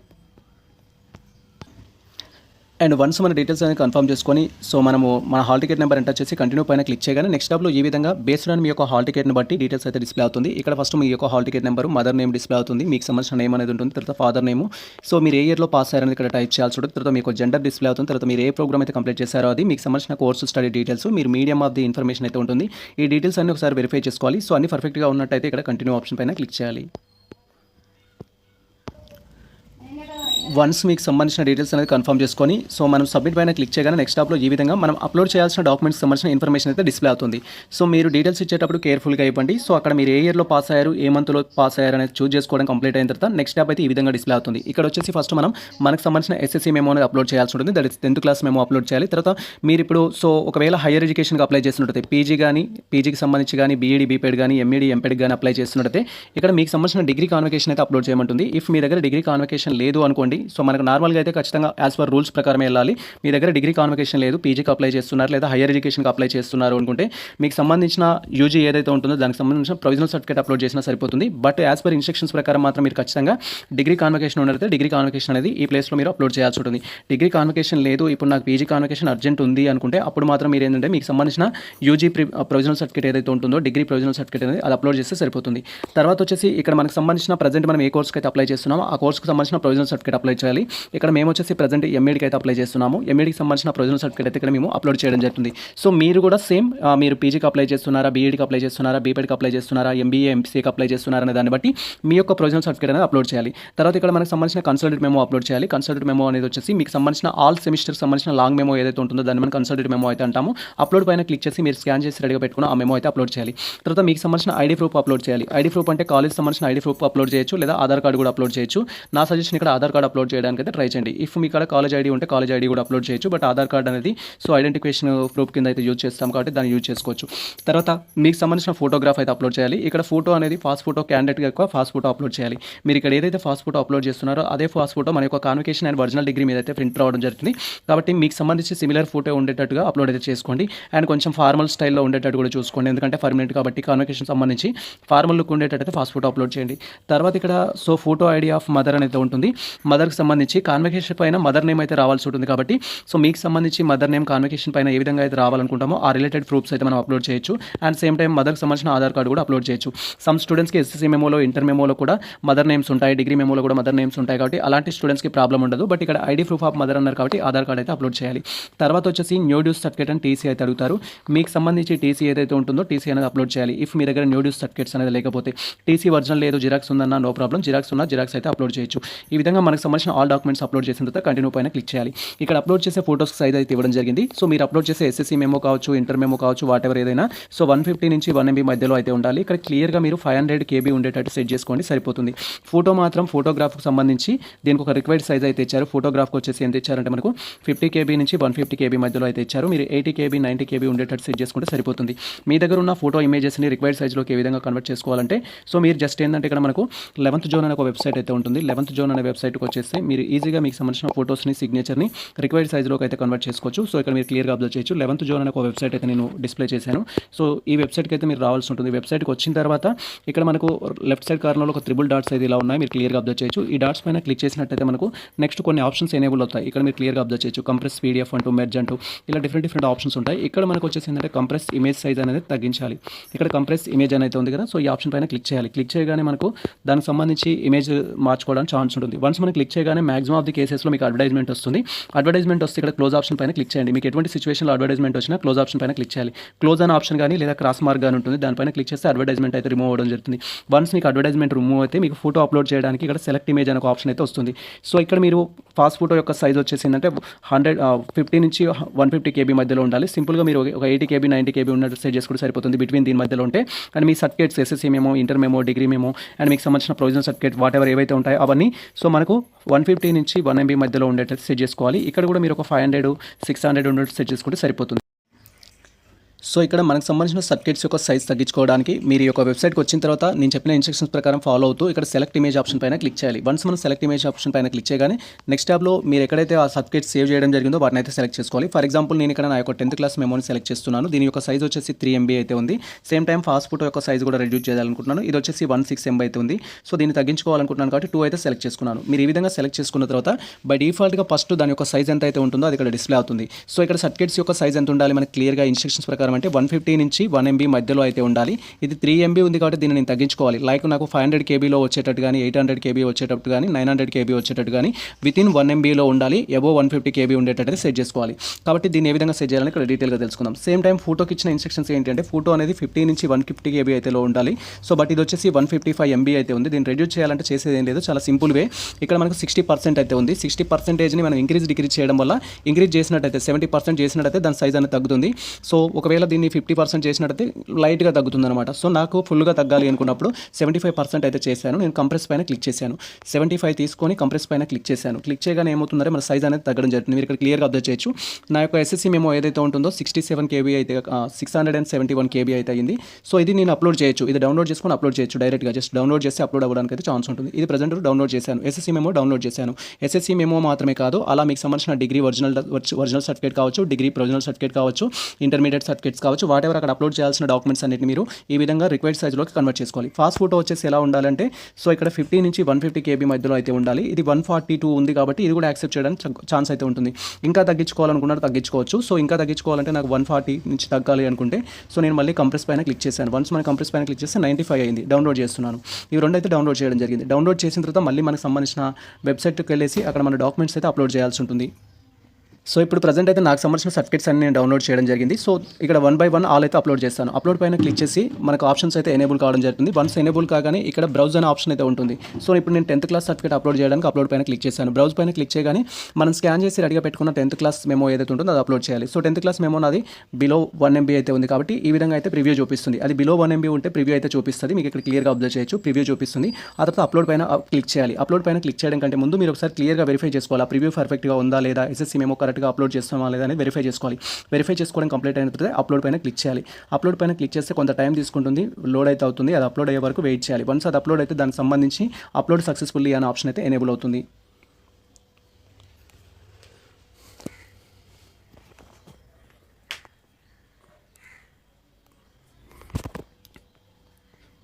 అండ్ వన్స్ మన డీటెయిల్స్ అనేది కన్ఫర్మ్ చేసుకొని సో మనము మన హాల్ టికెట్ నెంబర్ ఎంటర్ చేసి కంటిన్యూ పైన క్లిక్ చేయగానే నెక్స్ట్ టాబ్లో ఈ విధంగా బేస్డ్ ఆన్ మీ యొక్క హాల్ టికెట్ని బట్టి డీటెయిల్స్ అయితే డిస్ప్లే అవుతుంది. ఇక్కడ ఫస్ట్ మీ యొక్క hall ticket number, mother name display అవుతుంది, మీకు సంబంధించిన నేమ్ అనేది ఉంటుంది, తర్వాత ఫాదర్ నేమ్, సో మీరు ఏ ఇయర్లో పాస్ అయ్యారని ఇక్కడ టైప్ చేయాల్సి ఉంటుంది, తర్వాత మీకు జెండర్ డిస్ప్లే అవుతుంది, తర్వాత మీరు ఏ ప్రోగ్రామ్ అయితే కంప్లీట్ చేశారో అది, మీకు సంబంధించిన కోర్సు స్టడీ డీటెయిల్స్, మీరు మీడియం ఆఫ్ ది ఇన్ఫర్మేషన్ అయితే ఉంటుంది. ఈ డీటెయిల్స్ అన్ని ఒకసారి వెరిఫై చేసుకోవాలి. సో అన్ని పర్ఫెక్ట్గా ఉన్నట్టయితే ఇక్కడ కంటిన్యూ ఆప్షన్ పైన క్లిక్ చేయాలి. వన్స్ మీకు సంబంధించిన డీటెయిల్స్ అనేది కన్ఫర్మ్ చేసుకొని సో మనం సబ్మిట్ పైన క్లిక్ చేయగానే నెక్స్ట్ టాప్లో ఈ విధంగా మనం అప్లోడ్ చేయాల్సిన డాక్యుమెంట్స్ సంబంధించిన ఇన్ఫర్మేషన్ అయితే డిస్ప్లే అవుతుంది. సో మీరు డీటెయిల్స్ ఇచ్చేటప్పుడు కేర్ఫుల్గా ఇవ్వండి. సో అక్కడ మీరు ఏ ఇయర్లో పాస్ అయ్యారు, ఏ మంత్లో పాస్ అయ్యారు అనేది చూస్ చేసుకోవడం కంప్లీట్ అయిన తర్వాత నెక్స్ట్ టాప్ అయితే ఈ విధంగా డిస్ప్లే అవుతుంది. ఇక్కడ వచ్చేసి ఫస్ట్ మనకు సంబంధించిన ఎస్ఎస్సీ మెమో అనేది అప్లోడ్ చేయాల్సి ఉంటుంది. That is 10th class memo upload చేయాలి. తర్వాత మీరు ఇప్పుడు సో ఒకవేళ హైయర్ ఎడ్యుకేషన్కి అప్లై చేస్తున్నట్టయితే పీజీకి సంబంధించి కానీ బీఈడీ బీపీఎడ్ కానీ ఎంఈడీ ఎంపీఎడ్ కానీ అప్లై చేస్తున్నట్టయితే ఇక్కడ మీకు సంబంధించిన డిగ్రీ కాన్వకేషన్ అయితే అప్లోడ్ చేయమంటుంది. ఇఫ్ మీ దగ్గర డిగ్రీ కాన్వకేషన్ లేదు అనుకోండి, సో మనకు నార్మల్గా అయితే ఖచ్చితంగా యాజ్ పర్ రూల్స్ ప్రకారం వెళ్ళాలి. మీ దగ్గర డిగ్రీ కాన్వకేషన్ లేదు, పీజీకి అప్లై చేస్తున్నారు లేదా హైయర్ ఎడ్యుకేషన్కి అప్లై చేస్తున్నారు అనుకుంటే మీకు సంబంధించిన యూజీ ఏదైతే ఉంటుందో దానికి సంబంధించిన ప్రొవిజనల్ సర్టిఫికేట్ అప్లోడ్ చేసినా సరిపోతుంది. బట్ యాజ్ పర్ ఇన్స్ట్రక్షన్స్ ప్రకారం మాత్రం మీరు ఖచ్చితంగా డిగ్రీ కాన్వకేషన్ ఉన్నట్లయితే డిగ్రీ కాన్వకేషన్ అనేది ఈ ప్లేస్లో మీరు అప్లోడ్ చేయాల్సి ఉంటుంది. డిగ్రీ కాన్వకేషన్ లేదు, ఇప్పుడు నాకు పీజీ కాన్వకేషన్ అర్జెంట్ ఉంది అనుకుంటే అప్పుడు మాత్రం మీరు ఏంటంటే మీకు సంబంధించిన యూజీ ప్రొవిజనల్ సర్టిఫికేట్ ఏదైతే ఉంటుందో డిగ్రీ ప్రొవిజనల్ సర్టిఫికేట్ అనేది అది అప్లోడ్ చేస్తే సరిపోతుంది. తర్వాత వచ్చేసి ఇక్కడ మనకు సంబంధించిన ప్రజెంట్ మనం ఏ కోర్స్కి అయితే అప్లై చేస్తున్నామో ఆ కోర్స్కి సంబంధించిన ప్రొవిజనల్ సర్టిఫికేట్ అప్లై చేయాలి. ఇక్కడ మేము వచ్చేసి ప్రజెంట్ ఎంఈడీకి అయితే అప్లై చేస్తున్నాము. ఎంఈడీకి సంబంధించిన ప్రొవిజనల్ సర్టిఫికేట్ అయితే ఇక్కడ మేము అప్లోడ్ చేయడం జరుగుతుంది. సో మీరు కూడా సేమ్ మీరు పీజీకి అప్లై చేస్తున్నారా, బీఈడీకి అప్లై చేస్తున్నారా, బీపీఎడ్కి అప్లై చేస్తున్నారా, ఎంబీఏ ఎంసీఏకి అప్లై చేస్తున్నారా అనే దాన్ని బట్టి మీ యొక్క ప్రొవిజనల్ సర్టిఫికేట్ అనేది అప్లోడ్ చేయాలి. తర్వాత ఇక్కడ మనకు సంబంధించిన కన్సల్టెంట్ మెమో అప్లోడ్ చేయాలి. కన్సల్టెంట్ మెమో అనేది వచ్చేసి మీకు సంబంధించిన ఆల్ సెమిస్టర్కి సంబంధించిన లాంగ్ మెమో ఏదైతే ఉంటుందో దాన్ని మనం కన్సల్టెంట్ మెమో అయితే అంటాము. అప్లోడ్ పైన క్లిక్ చేసి మీరు స్కాన్ చేసి రెడీగా పెట్టుకున్న ఆ మెమో అయితే అప్లోడ్ చేయాలి. తర్వాత మీకు సంబంధించిన ఐడి ప్రూఫ్ అప్లోడ్ చేయాలి. ఐడి ప్రూఫ్ అంటే కాలేజ్ సంబంధించిన ఐడి ప్రూఫ్ అప్లోడ్ చేయొచ్చు లేదా ఆధార్ కార్డు కూడా అప్లోడ్ చేయొచ్చు. నా సజెషన్ ఇక్కడ ఆధార్ కార్డు అప్లోడ్ చేయడానికి అయితే ట్రై చేయండి. ఇఫ్ మీ ఇక్కడ కాలేజ్ ఐడి ఉంటే కాలేజ్ ఐడి కూడా అప్లోడ్ చేయొచ్చు. బట్ ఆధార్ కార్డ్ అనేది సో ఐడెంటిఫికేషన్ ప్రూఫ్ కింద అయితే యూజ్ చేస్తాం కాబట్టి దాన్ని యూజ్ చేసుకోవచ్చు. తర్వాత మీకు సంబంధించిన ఫోటోగ్రాఫ్ అయితే అప్లోడ్ చేయాలి. ఇక్కడ ఫోటో అనేది ఫాస్ట్ ఫోటో క్యాండిడేట్గా ఎక్కువ ఫాస్ట్ ఫోటో అప్లోడ్ చేయాలి. మీరు ఇక్కడ ఏదైతే ఫాస్ట్ ఫోటో అప్లోడ్ చేస్తున్నారో అదే ఫాస్ట్ ఫోటో మన యొక్క కాన్వకేషన్ అండ్ ఒరిజినల్ డిగ్రీ మీద అయితే ప్రింట్ రావడం జరుగుతుంది. కాబట్టి మీకు సంబంధించి సిమిలర్ ఫోటో ఉండేటట్టుగా అప్లోడ్ అయితే చేసుకోండి. అండ్ కొంచెం ఫార్మల్ స్టైల్లో ఉండేటట్టు కూడా చూసుకోండి. ఎందుకంటే పర్మనెంట్ కాబట్టి కాన్వకేషన్ సంబంధించి ఫార్మల్ లుక్ ఉండేటట్టు ఫాస్ట్ ఫోటో అప్లోడ్ చేయండి. తర్వాత ఇక్కడ so photo ID of mother అనేది ఉంటుంది. మదర్కి సంబంధించి కాన్వకేషన్ పైన మదర్ నేమ్ అయితే రావాల్సి ఉంటుంది కాబట్టి సో మీకు సంబంధించి మదర్ నేమ్ కాన్వకేషన్ పైన ఏ విధంగా అయితే రావాలనుకుంటామో ఆ రిలేటెడ్ ప్రూఫ్స్ అయితే మనం అప్లోడ్ చేయొచ్చు. అండ్ సేమ్ టైం మదర్కి సంబంధించిన ఆధార్ కార్డు కూడా అప్లోడ్ చేయొచ్చు. సమ్ స్టూడెంట్స్కి ఎస్ఎస్సీ మెమోలో ఇంటర్ మెమోలో కూడా మదర్ నేమ్స్ ఉంటాయి, డిగ్రీ మెమోలో కూడా మదర్ నేమ్స్ ఉంటాయి కాబట్టి అలాంటి స్టూడెంట్స్కి ప్రాబ్లం ఉండదు. బట్ ఇక్కడ ఐడి ప్రూఫ్ ఆఫ్ మదర్ అన్నారు కాబట్టి ఆధార్ కార్డ్ అయితే అప్లోడ్ చేయాలి. తర్వాత వచ్చేసి no dues certificate and TC అయితే అడుగుతారు. మీకు సంబంధించి టీసీ ఏదైతే ఉంటుందో టీసీ అనేది అప్లోడ్ చేయాలి. ఇఫ్ మీ దగ్గర న్యూ డ్యూస్ సర్టిఫికేట్స్ అనేది లేకపోతే టీసీ ఒరిజినల్ లేదు, జిరాక్స్ ఉందన్న నో ప్రాబ్లం, జిరాక్స్ ఉన్న జిరాక్స్ అయితే అప్లోడ్ చేయొచ్చు. ఈ విధంగా మనకు సంబంధించిన ఆల్ డాక్యుమెంట్స్ అప్లోడ్ చేసిన తర్వాత కంటిన్యూ పైన క్లిక్ చేయాలి. ఇక్కడ అప్లోడ్ చేసే ఫోటోస్ సైజ్ అయితే ఇవ్వడం జరిగింది. సో మీరు అప్లోడ్ చేసే ఎస్ఎస్సీ మెమో కావచ్చు, ఇంటర్ మెమో కావచ్చు, వాట్ ఎవర్ ఏదైనా సో 150 నుంచి 1 MB మధ్యలో అయితే ఉండాలి. ఇక్కడ క్లియర్గా మీరు 500 KB ఉండేటట్టు సెట్ చేసుకోండి, సరిపోతుంది. ఫోటో మాత్రం ఫోటోగ్రాఫ్కి సంబంధించి దీనికి ఒక రిక్వైర్డ్ సైజ్ అయితే ఇచ్చారు. ఫోటోగ్రాఫ్కి వచ్చేసి ఎంత ఇచ్చారంటే మనకు 50 KB నుంచి 150 KB మధ్యలో అయితే ఇచ్చారు. మీరు 80 KB 90 KB ఉండేటట్టు సెట్ చేసుకుంటే సరిపోతుంది. మీ దగ్గర ఉన్న ఫోటో ఇమేజెస్ని రిక్వైర్డ్ సైజ్లోకి ఏ విధంగా కన్వర్ట్ చేసుకోవాలంటే సో మీరు జస్ట్ ఏంటంటే ఇక్కడ మనకు 11th జోన్ అనే ఒక వెబ్సైట్ అయితే ఉంటుంది. 11th జోన్ అనే వెబ్సైట్కి వచ్చేసి మీరు ఈజీగా మీకు సంబంధించిన ఫోటోస్ని సిగ్నేచర్ని రిక్వైర్డ్ సైజ్లోకి అయితే కన్వర్ట్ చేసుకోవచ్చు. సో ఇక్కడ మీరు క్లియర్గా అబ్జర్వ్ చేయొచ్చు. 11th జోన్ అనే ఒక వెబ్సైట్ అయితే నేను డిస్ప్లే చేశాను. సో ఈ వెబ్సైట్కి అయితే మీరు రావాల్సి ఉంటుంది. వెబ్సైట్కి వచ్చిన తర్వాత ఇక్కడ మనకు లెఫ్ట్ సైడ్ కార్నర్లో ఒక 3 డాట్స్ అయితే ఇలా ఉన్నాయి, మీరు క్లియర్గా అబ్జర్వ్ చేయొచ్చు. ఈ డాట్స్ పైన క్లిక్ చేసినట్టయితే మనకు నెక్స్ట్ కొన్ని ఆప్షన్స్ ఎనేబుల్ అవుతాయి. ఇక్కడ మీరు క్లియర్గా అబ్జర్వ్ చేయొచ్చు. కంప్రెస్ పీడిఎఫ్ అంటూ మెర్జ్ అంటూ ఇలా డిఫరెంట్ ఆప్షన్స్ ఉంటాయి. ఇక్కడ మనకు వచ్చేసి ఏంటంటే కంప్రెస్ ఇమేజ్ సైజ్ అనేది తగ్గించాలి. ఇక్కడ కంప్రెస్ ఇమేజ్ అనేది ఉంది కదా, సో ఈ ఆప్షన్ పైన క్లిక్ చేయాలి. క్లిక్ చేయగానే మనకు దానికి సంబంధించి ఇమేజ్ మార్చుకోవడానికి ఛాన్స్ ఉంటుంది. వన్స్ మనం క్లిక్ చేయగానే మాక్సిమం ఆఫ్ ది కేసెస్లో మీకు అడ్వర్టైజ్మెంట్ వస్తుంది. అడ్వర్టైజ్మెంట్ వస్తే ఇక్కడ క్లోజ్ ఆప్షన్ పైన క్లిక్ చేయండి. మీకు ఎటువంటి సిచువేషన్లో అడ్వర్టైజ్మెంట్ వచ్చినా క్లోజ్ ఆప్షన్ పైన క్లిక్ చేయాలి. క్లోజ్ అనే ఆప్షన్ కానీ లేదా క్రాస్ మార్క్ కానీ ఉంటుంది, దానిపైన క్లిక్ చేస్తే అడ్వర్టైజ్మెంట్ అయితే రిమూవ్ అవ్వడం జరుగుతుంది. వన్స్ మీకు అడ్వర్టైజ్మెంట్ రిమూవ్ అయితే మీకు ఫోటో అప్లోడ్ చేయడానికి ఇక్కడ సెలెక్ట్ ఇమేజ్ అనే ఒక ఆప్షన్ అయితే వస్తుంది. సో ఇక్కడ మీరు పాస్ ఫోటో యొక్క సైజ్ వచ్చేసి ఏంటంటే 50 నుంచి 150 KB మధ్యలో ఉండాలి. సింపుల్గా మీరు ఒక 80 KB 90 KB ఉన్నట్టు సెట్ చేసుకుంటే సరిపోతుంది బిట్వీన్ దీని మధ్యలో ఉంటే. And me certificates SSC memo, inter memo, degree memo and మీకు సంబంధించిన ప్రొవిజనల్ సర్టిఫికేట్ వాట్ ఎవర్ ఏవైతే ఉంటాయో అవన్నీ సో మనకు 150 నుంచి 1 MB మధ్యలో ఉండేటట్టు సెట్ చేసుకోవాలి. ఇక్కడ కూడా మీరు ఒక 500 600 ఉండేటట్టు సెట్ చేసుకుంటే సరిపోతుంది. సో ఇక్కడ మనకు సంబంధించిన సర్టిఫికేట్స్ యొక్క సైజ్ తగ్గించుకోవడానికి మీరు ఈ యొక్క వెబ్సైట్కి వచ్చిన తర్వాత నేను చెప్పిన ఇన్స్ట్రక్షన్స్ ప్రకారం ఫాలో అవుతూ ఇక్కడ సెలెక్ట్ ఇమేజ్ ఆప్షన్ పైన క్లిక్ చేయాలి. వన్స్ మనం సెలెక్ట్ ఇమేజ్ ఆప్షన్ పైన క్లిక్ చేయగానే నెక్స్ట్ ట్యాబ్లో మీరు ఎక్కడైతే ఆ సర్టిఫికేట్ సేవ్ చేయడం జరిగిందో వాటిని అయితే సెలెక్ట్ చేసుకోవాలి. ఫర్ ఎగ్జాంపుల్ నేను ఇక్కడ నా యొక్క 10th క్లాస్ మెమోని సెలెక్ట్ చేస్తున్నాను. దీని యొక్క సైజ్ వచ్చేసి 3 MB అయితే ఉంది. సేమ్ టైం ఫాస్ట్ ఫోటో యొక్క సైజ్ కూడా రెడ్యూస్ చేయాలనుకుంటున్నాను. ఇది వచ్చేసి 16 MB అయితే ఉంది. సో దీన్ని తగ్గించుకోవాలనుకుంటున్నాను కాబట్టి 2 అయితే సెలెక్ట్ చేసుకున్నాను. మీరు ఈ విధంగా సెలెక్ట్ చేసుకున్న తర్వాత బై డిఫాల్ట్గా ఫస్ట్ దాని యొక్క సైజ్ ఎంత అయితే ఉంటుందో అది ఇక్కడ డిస్ప్లే అవుతుంది. సో ఇక్కడ సర్టిఫికేట్స్ యొక్క సైజ్ ఎంత ఉండాలి మనకి క్లియర్గా ఇన్స్ట్రక్షన్స్ ప్రకారం అంటే 150 నుంచి 1 MB మధ్యలో అయితే ఉండాలి. ఇది 3 MB ఉంది కాబట్టి దీన్ని నేను తగ్గించుకోవాలి. లైక్ నాకు 500 KBలో వచ్చేటట్టు కానీ 800 KB వచ్చేటట్టు కానీ 900 KB వచ్చేటట్టు కానీ వితిన్ 1 MBలో ఉండాలి. అబోవ్ 150 KB ఉండేటట్టు సెట్ చేసుకోవాలి. కాబట్టి దీన్ని ఏ విధంగా సెట్ చేయాలని ఇక్కడ డీటెయిల్గా తెలుసుకుందాం. సేమ్ టైం ఫోటోకి ఇచ్చిన ఇన్స్ట్రక్షన్స్ ఏంటంటే ఫోటో అనేది 50 నుంచి 150 KB అయితే ఉండాలి. సో బట్ ఇది వచ్చేసి 155 MB అయితే ఉంది. దీన్ని రెడ్యూస్ చేయాలంటే చేసేది ఏం లేదు, చాలా సింపుల్ వే. ఇక్కడ మనకు 60% అయితే ఉంది. 60%ని మనం డిక్రీజ్ చేయడం వల్ల ఇంక్రీజ్ చేసినట్టయితే 70% చేసినట్టయితే దాని సైజ్ అనేది తగ్గుతుంది. సో ఒకవేళ దీన్ని 50% చేసినట్టయితే లైట్గా తగ్గుతుంది అనమాట. సో నాకు ఫుల్గా తగ్గాలి అనుకున్నప్పుడు 75% అయితే చేశాను. నేను కంప్రెస్ పైన క్లిక్ చేశాను. 75 తీసుకొని కంప్రెస్ పైన క్లిక్ చేశాను. క్లిక్ చేయగానే ఏమవుతుందంటే మన సైజ్ అనేది తగ్గడం జరుగుతుంది. మీరు ఇక్కడ క్లియర్గా అబ్జర్వ్ చేయొచ్చు. నా యొక్క SSC మెమో ఏదైతే ఉంటుందో 67 KB అయితే 671 KB అయితే అయింది. సో ఇది నేను అప్లోడ్ చేయొచ్చు. ఇది డౌన్లోడ్ చేసుకొని అప్లోడ్ చేయొచ్చు డైరెక్ట్గా. జస్ట్ డౌన్లోడ్ చేస్తే అప్లోడ్ అవ్వడానికి అయితే ఛాన్స్ ఉంటుంది. ఇది ప్రజెంట్ డౌన్లోడ్ చేశాను. SSC మెమో డౌన్లోడ్ చేశాను. SSC మెమో మాత్రమే కాదు, అలా మీకు సంబంధించిన డిగ్రీ ఒరిజినల్ సర్టిఫికేట్ కావచ్చు, డిగ్రీ ప్రొవిజనల్ సర్టిఫికేట్ కావచ్చు, ఇంటర్మీడియట్ సర్టిఫికేట్స్ కావచ్చు, వాట్ ఎవర్ అక్కడ అప్లోడ్ చేయాల్సిన డాక్యుమెంట్స్ అన్నిటిని మీరు ఈ విధంగా రిక్వైర్డ్ సైజ్లోకి కన్వర్ట్ చేసుకోవాలి. ఫాస్ట్ ఫోటో వచ్చేసి ఎలా ఉండాలంటే సో ఇక్కడ 50 నుంచి 150 KB మధ్యలో అయితే ఉండాలి. ఇది 142 ఉంది కాబట్టి ఇది కూడా యాక్సెప్ట్ చేయడానికి ఛాన్స్ అయితే ఉంటుంది. ఇంకా తగ్గించుకోవాలనుకున్నారు తగ్గించుకోవచ్చు. సో ఇంకా తగ్గించుకోవాలంటే నాకు 140 నుంచి తగ్గాలి అనుకుంటే సో నేను మళ్ళీ కంప్రెస్ పైన క్లిక్ చేశాను. వన్స్ మన కంప్రెస్ పైన క్లిక్ చేస్తే 95 అయింది. డౌన్లోడ్ చేస్తున్నాను. ఇవి రెండు అయితే డౌన్లోడ్ చేయడం జరిగింది. డౌన్లోడ్ చేసిన తర్వాత మళ్ళీ మనకు సంబంధించిన వెబ్సైట్కి వెళ్ళేసి అక్కడ మన డాక్యుమెంట్స్ అయితే అప్లోడ్ చేయాల్సి ఉంటుంది. సో ఇప్పుడు ప్రజెంట్ అయితే నాకు సంబంధించిన సర్టిఫికేట్స్ అన్ని నేను డౌన్లోడ్ చేయడం జరిగింది. సో ఇక్కడ 1 by 1 ఆల్ అయితే అప్లోడ్ చేస్తాను. అప్లోడ్ పైన క్లిక్ చేసి మనకు ఆప్షన్స్ అయితే ఎనేబుల్ కావడం జరుగుతుంది. వన్స్ ఎనేబుల్ కాగానే ఇక్కడ బ్రౌజ్ అనే ఆప్షన్ అయితే ఉంటుంది. సో ఇప్పుడు నేను 10th క్లాస్ సర్టిఫికేట్ అప్లోడ్ చేయడానికి అప్లోడ్ పైన క్లిక్ చేశాను. బ్రౌజ్ పైన క్లిక్ చేయగానే మనం స్కాన్ చేసి రెడీగా పెట్టుకున్న 10th క్లాస్ మెమో ఏదైతే ఉంటుందో అది అప్లోడ్ చేయాలి. సో 10th క్లాస్ మెమో నాది బిలో 1 MB అయితే ఉంది కాబట్టి ఈ విధంగా అయితే ప్రివ్యూ చూపిస్తుంది. అది బిలో 1 MB ఉంటే ప్రివ్యూ అయితే చూపిస్తుంది. మీకు ఇక్కడ క్లియర్గా అబ్జర్వ్ చేయొచ్చు. ప్రివ్యూ చూపిస్తుంది. ఆ తర్వాత అప్లోడ్ పైన క్లిక్ చేయాలి. అప్లోడ్ పైన క్లిక్ చేయడం కంటే ముందు మీరు ఒకసారి క్లియర్గా వెరిఫై చేసుకోవాలి. ఆ ప్రివ్యూ పర్ఫెక్ట్గా ఉందా లేదా, SSC మెమో కరెక్ట్గా అప్లోడ్ చేస్తామా లేదా అని వెరిఫై చేసుకోవాలి. వెరిఫై చేసుకోవడం కంప్లీట్ అయిన తర్వాత అప్లోడ్ పైన క్లిక్ చేయాలి. అప్లోడ్ పైన క్లిక్ చేస్తే కొంత టైం తీసుకుంటుంది, లోడ్ అయితే అవుతుంది. అది అప్లోడ్ అయ్యే వరకు వెయిట్ చేయాలి. వన్స్ అది అప్లోడ్ అయితే దానికి సంబంధించి అప్లోడ్ సక్సెస్ఫుల్లీ అనే ఆప్షన్ అయితే ఎనేబుల్ అవుతుంది.